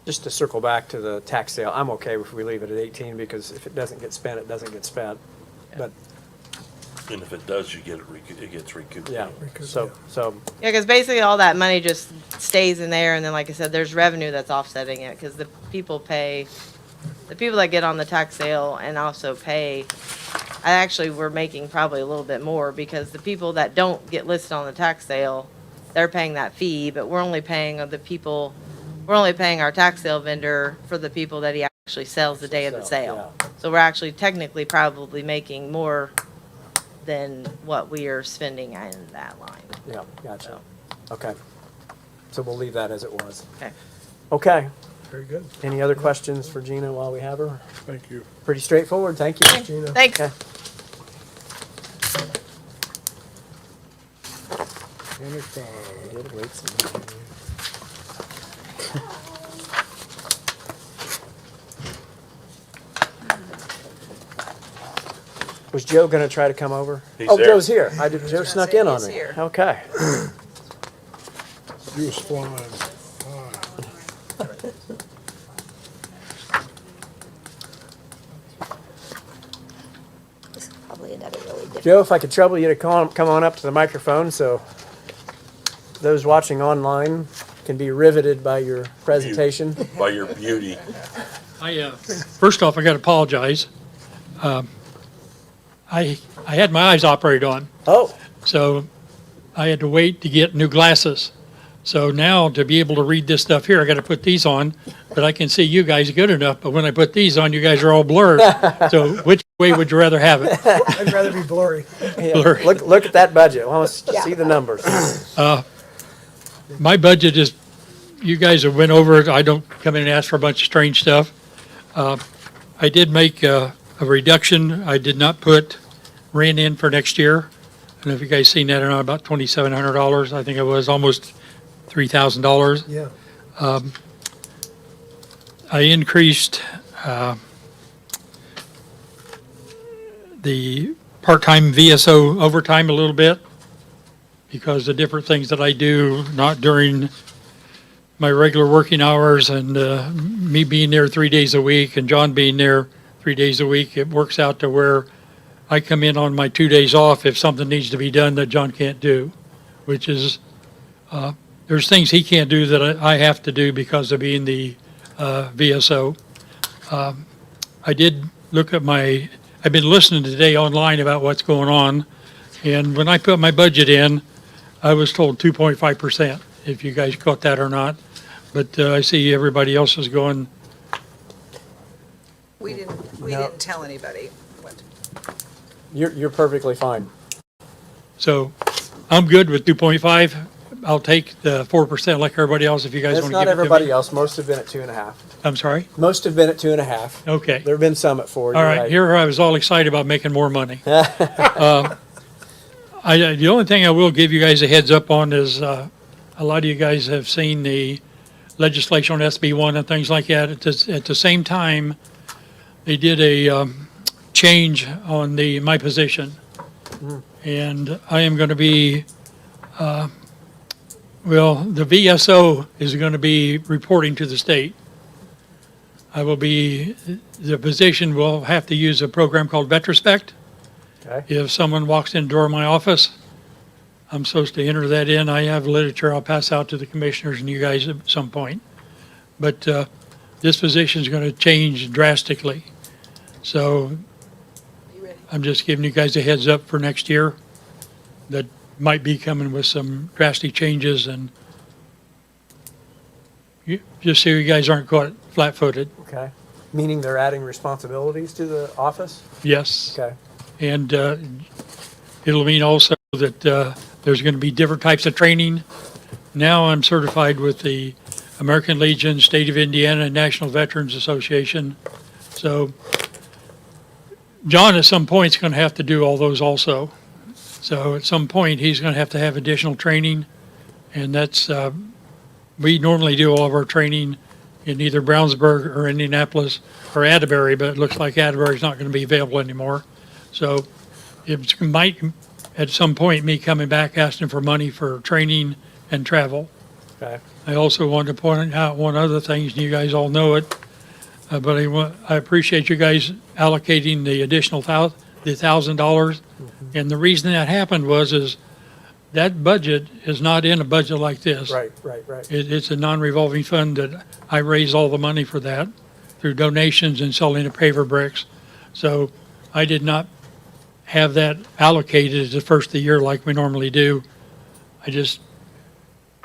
just to circle back to the tax sale, I'm okay if we leave it at 18 because if it doesn't get spent, it doesn't get spent. But, And if it does, you get it, it gets recouped. yeah, Because, so, Yeah, because basically all that money just stays in there, and then like I said, there's revenue that's offsetting it, because the people that get on the tax sale and also pay, we're making probably a little bit more, because the people that don't get listed on the tax sale, they're paying that fee, but we're only paying our tax sale vendor for the people that he actually sells the day of the sale. So we're actually technically probably making more than what we are spending in that line. yeah, gotcha. Okay. So we'll leave that as it was. Okay. Okay. very good. Any other questions for Gina while we have her? Thank you. Pretty straightforward. Thank you. Gina. Thanks. Okay. Did wait some- Was Joe gonna try to come over? He's Oh, there. Joe's here. Joe snuck in on He's me. here. Okay. You was flying. This is probably another really different. Joe, if I could trouble you to come on up to the microphone so those watching online can be riveted by your presentation. By your beauty. First off, I got to apologize. I had my eyes operated on, Oh, so I had to wait to get new glasses. So now to be able to read this stuff here, I got to put these on, but I can see you guys good enough. But when I put these on, you guys are all blurred. So which way would you rather have it? I'd rather be blurry. yeah. Blurry. Look at that budget. I want to see the numbers. My budget is, you guys have went over it. I don't come in and ask for a bunch of strange stuff. I did make a reduction. I did not put rent in for next year. I don't know if you guys seen that or not, about $2,700. I think it was almost $3,000. Yeah. I increased the part-time VSO overtime a little bit because the different things that I do, not during my regular working hours, and me being there 3 days a week and John being there 3 days a week, it works out to where I come in on my 2 days off if something needs to be done that John can't do, which is, there's things he can't do that I have to do because of being the VSO. I did look at I've been listening today online about what's going on, and when I put my budget in, I was told 2.5%, if you guys caught that or not. But I see everybody else is going, We No. didn't tell anybody what. You're perfectly fine. so I'm good with 2.5. I'll take the 4% like everybody else if you guys It's want to not give it to me. everybody else. Most have been at 2.5. I'm sorry? Most have been at 2.5. Okay. There have been some at 4. All you're right, here I was all excited about making more money. right. The only thing I will give you guys a heads up on is, a lot of you guys have seen the legislation on SB1 and things like that. At the same time, they did a change on my position. And I am going to be Well, the VSO is going to be reporting to the state. The position will have to use a program called Vetrospect. Okay. If someone walks in the door of my office, I'm supposed to enter that in. I have literature I'll pass out to the commissioners and you guys at some point. But this position is going to change drastically. So I'm just giving you guys a heads up for next year that might be coming with some drastic changes, and just so you guys aren't caught flat-footed. Okay. Meaning they're adding responsibilities to the office? Yes. Okay. And it'll mean also that there's going to be different types of training. Now I'm certified with the American Legion, State of Indiana, and National Veterans Association. So John at some point is going to have to do all those also. So at some point, he's going to have additional training. And that's, we normally do all of our training in either Brownsburg or Indianapolis or Atterbury, but it looks like Atterbury's not going to be available anymore. So it might, at some point, me coming back asking for money for training and travel. Okay. I also wanted to point out one other thing, and you guys all know it, but I appreciate you guys allocating the additional $1,000. And the reason that happened is that budget is not in a budget like this. Right. It's a non-revolving fund that I raise all the money for that through donations and selling of paver bricks. So I did not have that allocated the first of the year like we normally do. I just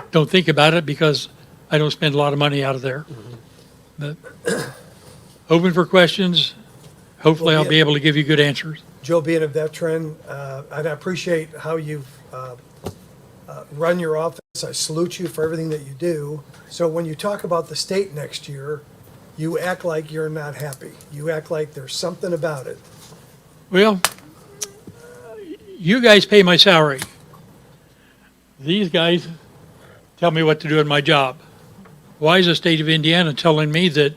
don't think about it because I don't spend a lot of money out of there. But open for questions. Hopefully I'll be able to give you good answers. Joe, being a veteran, and I appreciate how you've run your office. I salute you for everything that you do. So when you talk about the state next year, you act like you're not happy. You act like there's something about it. Well, you guys pay my salary. These guys tell me what to do in my job. Why is the state of Indiana telling me that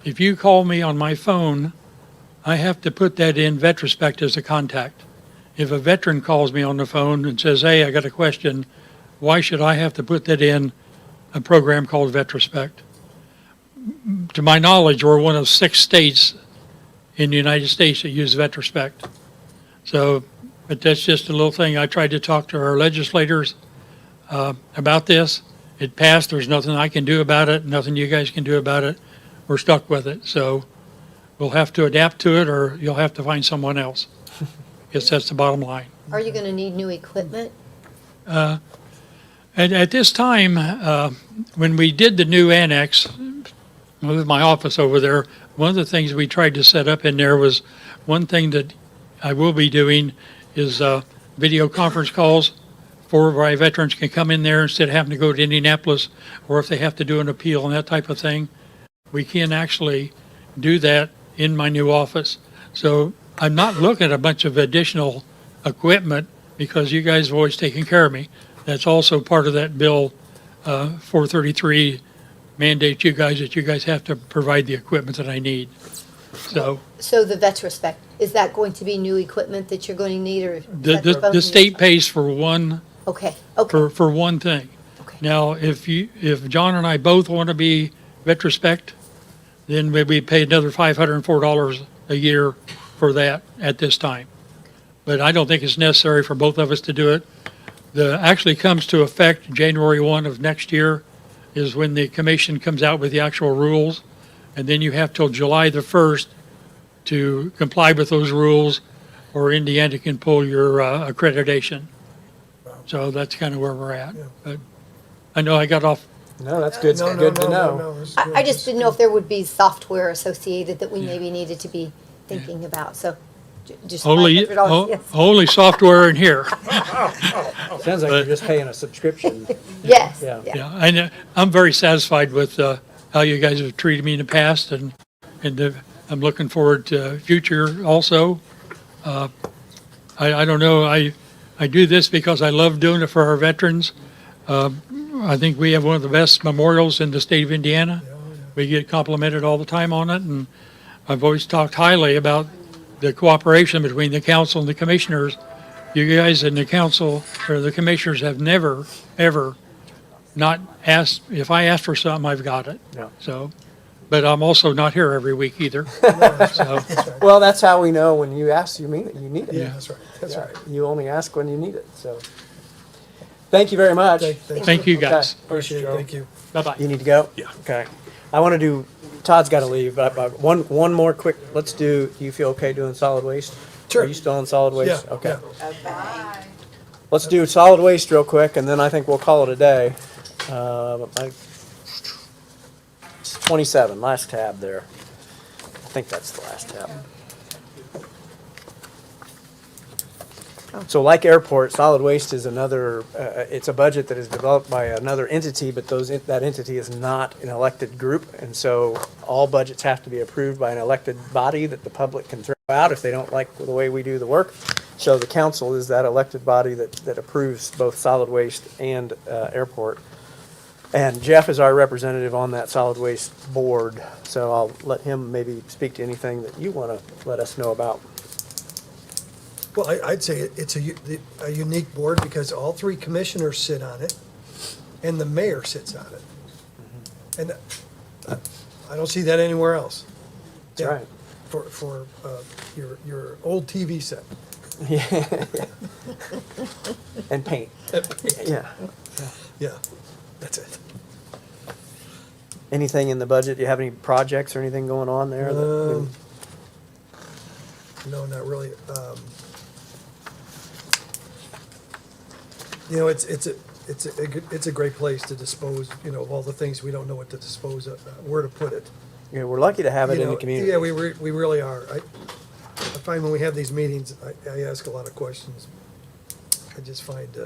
if you call me on my phone, I have to put that in Vetrospect as a contact? If a veteran calls me on the phone and says, hey, I got a question, why should I have to put that in a program called Vetrospect? To my knowledge, we're one of 6 states in the United States that use Vetrospect. So, but that's just a little thing. I tried to talk to our legislators about this. It passed. There's nothing I can do about it, nothing you guys can do about it. We're stuck with it. So we'll have to adapt to it, or you'll have to find someone else. Guess that's the bottom line. Are you going to need new equipment? And at this time, when we did the new annex, with my office over there, one of the things we tried to set up in there was, one thing that I will be doing is video conference calls. 4 of our veterans can come in there instead of having to go to Indianapolis, or if they have to do an appeal and that type of thing. We can actually do that in my new office. So I'm not looking at a bunch of additional equipment because you guys have always taken care of me. That's also part of that bill, 433 mandates you guys that you guys have to provide the equipment that I need. So So the Vetrospect, is that going to be new equipment that you're going to need, or? is that your phone the use? state pays for one, Okay. for one thing. Okay. Now, if John and I both want to be Vetrospect, then we pay another $504 a year for that at this time. But I don't think it's necessary for both of us to do it. Actually comes to effect January 1 of next year is when the commission comes out with the actual rules. And then you have till July the 1st to comply with those rules, or Indiana can pull your accreditation. So that's kind of where we're at. But I know I got off. No, that's good. Good to know. it's good. I just didn't know if there would be software associated that we maybe needed to be thinking about, so just $500, yes. Only software in here. Sounds like you're just paying a subscription. Yes, Yeah. yeah. Yeah, I know, I'm very satisfied with how you guys have treated me in the past, and I'm looking forward to future also. I don't know, I do this because I love doing it for our veterans. I think we have one of the best memorials in the state of Indiana. We get complimented all the time on it, and I've always talked highly about the cooperation between the council and the commissioners. You guys in the council, or the commissioners, have never, ever not asked, if I ask for something, I've got it. Yeah. So, but I'm also not here every week either. So, Well, that's how we know when you ask, you mean it, you need it. Yeah, that's right, that's right. You only ask when you need it, so. Thank you very much. thank you, guys. Okay. Appreciate it, thank you. Bye-bye. You need to go? Yeah. Okay. I want to do, Todd's got to leave, but one more quick, let's do, do you feel okay doing solid waste? Sure. Are you still on solid waste? Yeah, Okay. yeah. Bye. Let's do solid waste real quick, and then I think we'll call it a day. It's 27, last tab there. I think that's the last tab. So like airport, solid waste is another, it's a budget that is developed by another entity, but that entity is not an elected group. And so all budgets have to be approved by an elected body that the public can throw out if they don't like the way we do the work. So the council is that elected body that approves both solid waste and airport. And Jeff is our representative on that solid waste board, so I'll let him maybe speak to anything that you want to let us know about. Well, I'd say it's a unique board because all three commissioners sit on it, and the mayor sits on it. And I don't see that anywhere else. That's Yeah, right. For your old TV set. And paint. Yeah. Yeah, that's it. Anything in the budget? Do you have any projects or anything going on there? that No, not really. You know, it's a great place to dispose, you know, of all the things we don't know what to dispose of, where to put it. Yeah, we're lucky to have it You in the know, community. Yeah, we really are. I find when we have these meetings, I ask a lot of questions. I just find, you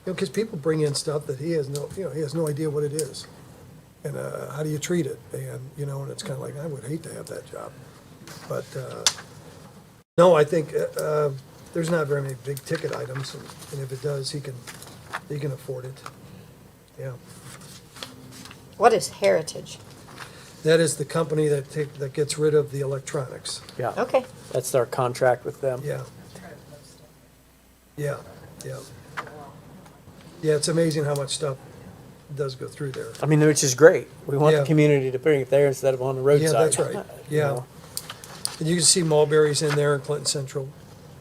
know, because people bring in stuff that he has no idea what it is. And how do you treat it? And, you know, and it's kind of like, I would hate to have that job. But, no, I think there's not very many big ticket items, and if it does, he can afford it. Yeah. What is Heritage? That is the company that gets rid of the electronics. Yeah. Okay. That's our contract with them. Yeah. Yeah, yeah. Yeah, it's amazing how much stuff does go through there. I mean, which is great. We want Yeah. the community to bring it there instead of on the roadside. Yeah, that's right, You yeah. know. And you can see Mulberry's in there in Clinton Central.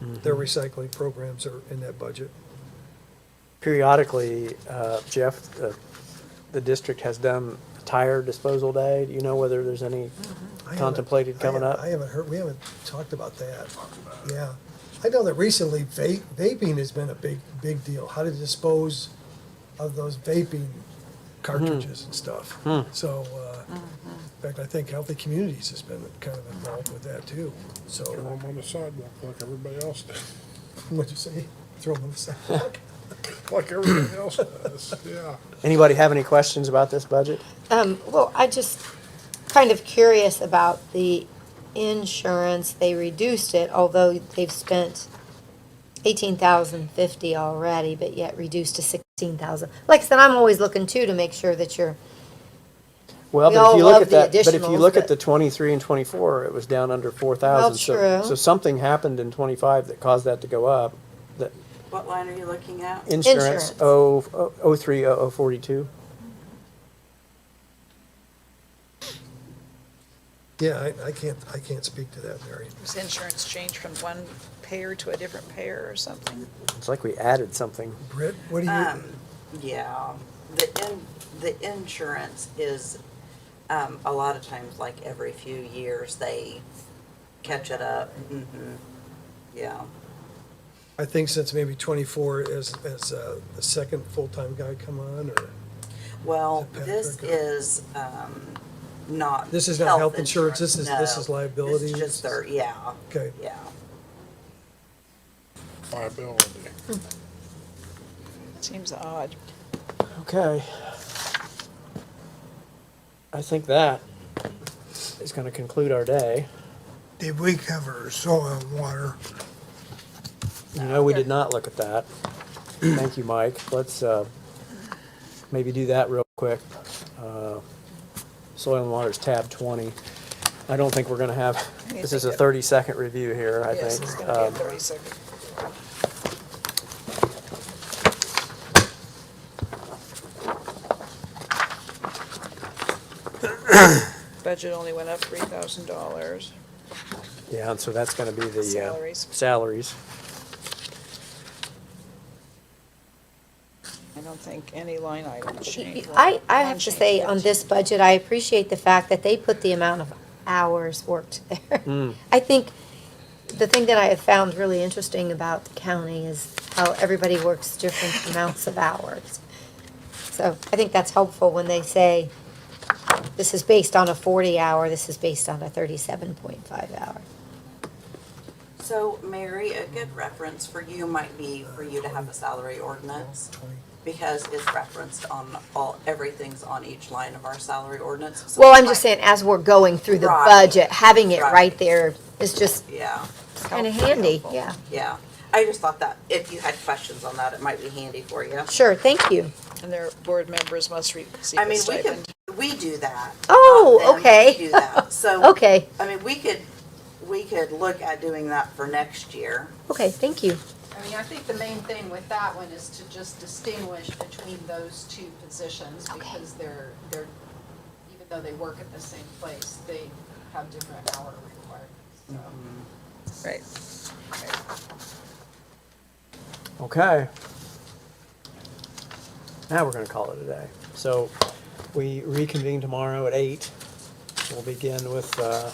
Mm-hmm. Their recycling programs are in that budget. Periodically, Jeff, the district has done a tire disposal day. Do you know whether there's any I haven't- contemplated coming up? I haven't heard, we haven't talked about that. Yeah. I know that recently vaping has been a big deal. How to dispose of those vaping cartridges and stuff. So, in fact, I think Healthy Communities has been kind of involved with that too. So, Throw them on the sidewalk like everybody else does. what'd you say? Throw them on the sidewalk? Like everybody else does, yeah. Anybody have any questions about this budget? Well, I just kind of curious about the insurance. They reduced it, although they've spent $18,050 already, but yet reduced to $16,000. Like I said, I'm always looking too to make sure that you're. Well, We but if all you look love at the that, but if you additionals, look at but- the 23 and 24, it was down under 4,000. Well, true. So something happened in 25 that caused that to go up. That What line are you looking at? insurance, Insurance. 030042. Yeah, I can't speak to that, Mary. Does insurance change from one payer to a different payer or something? It's like we added something. Britt, what do you, Yeah, the insurance is, a lot of times, like every few years, they catch it up. Yeah. I think since maybe 24 as the second full-time guy come on, or, Well, Is it this Patrick? is, not. This is not health insurance, this is No, liability? This is just their, yeah, okay. yeah. Liability. Seems odd. Okay. I think that is going to conclude our day. Did we cover soil and water? You know, we did not look at that. Thank you, Mike. Let's maybe do that real quick. Soil and Water is tab 20. I don't think we're going to have, this is a 30-second review here, I Yes, think. it's gonna be a 30-second. Budget only went up $3,000. Yeah, and so that's gonna be the Salaries. salaries. I don't think any line item changed. I have to say, on this budget, I appreciate the fact that they put the amount of hours worked there. I think the thing that I have found really interesting about the county is how everybody works different amounts of hours. So I think that's helpful when they say, this is based on a 40-hour, this is based on a 37.5 hour. So Mary, a good reference for you might be for you to have a salary ordinance, because it's referenced on everything's on each line of our salary ordinance. So Well, it I'm just might- saying, as we're going through the Right. budget, having it Right. right there is just Yeah, kind of handy, yeah. yeah. I just thought that if you had questions on that, it might be handy for you. Sure, thank you. And their board members must receive I a mean, stipend. we do that. Oh, not them okay. Do that. So, Okay, I mean, we could look at doing that for next year. okay, thank you. I mean, I think the main thing with that one is to just distinguish between those two positions, because they're, even though they work at the same place, they have different hour requirements, so. Right. Okay. Now we're gonna call it a day. So we reconvene tomorrow at 8. We'll begin with the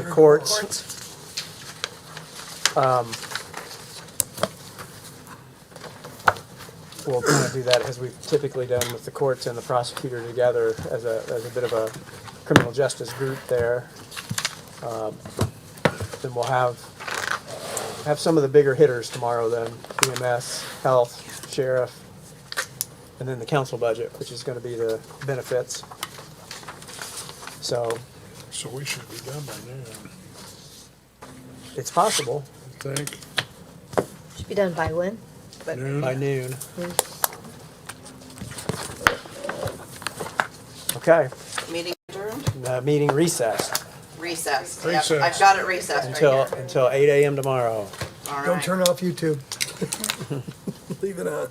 courts. We'll kind of do that as we've typically done with the courts and the prosecutor together as a bit of a criminal justice group there. Then we'll have some of the bigger hitters tomorrow then, EMS, health, sheriff, and then the council budget, which is gonna be the benefits. So So we should be done by noon, it's possible I think. Should be done by when? Noon. by noon. Okay, Meeting adjourned, meeting recessed recessed. Yep, Recessed. I've got it recessed right until, here. until 8 a.m. tomorrow. All Don't right. turn off YouTube. Leave it on.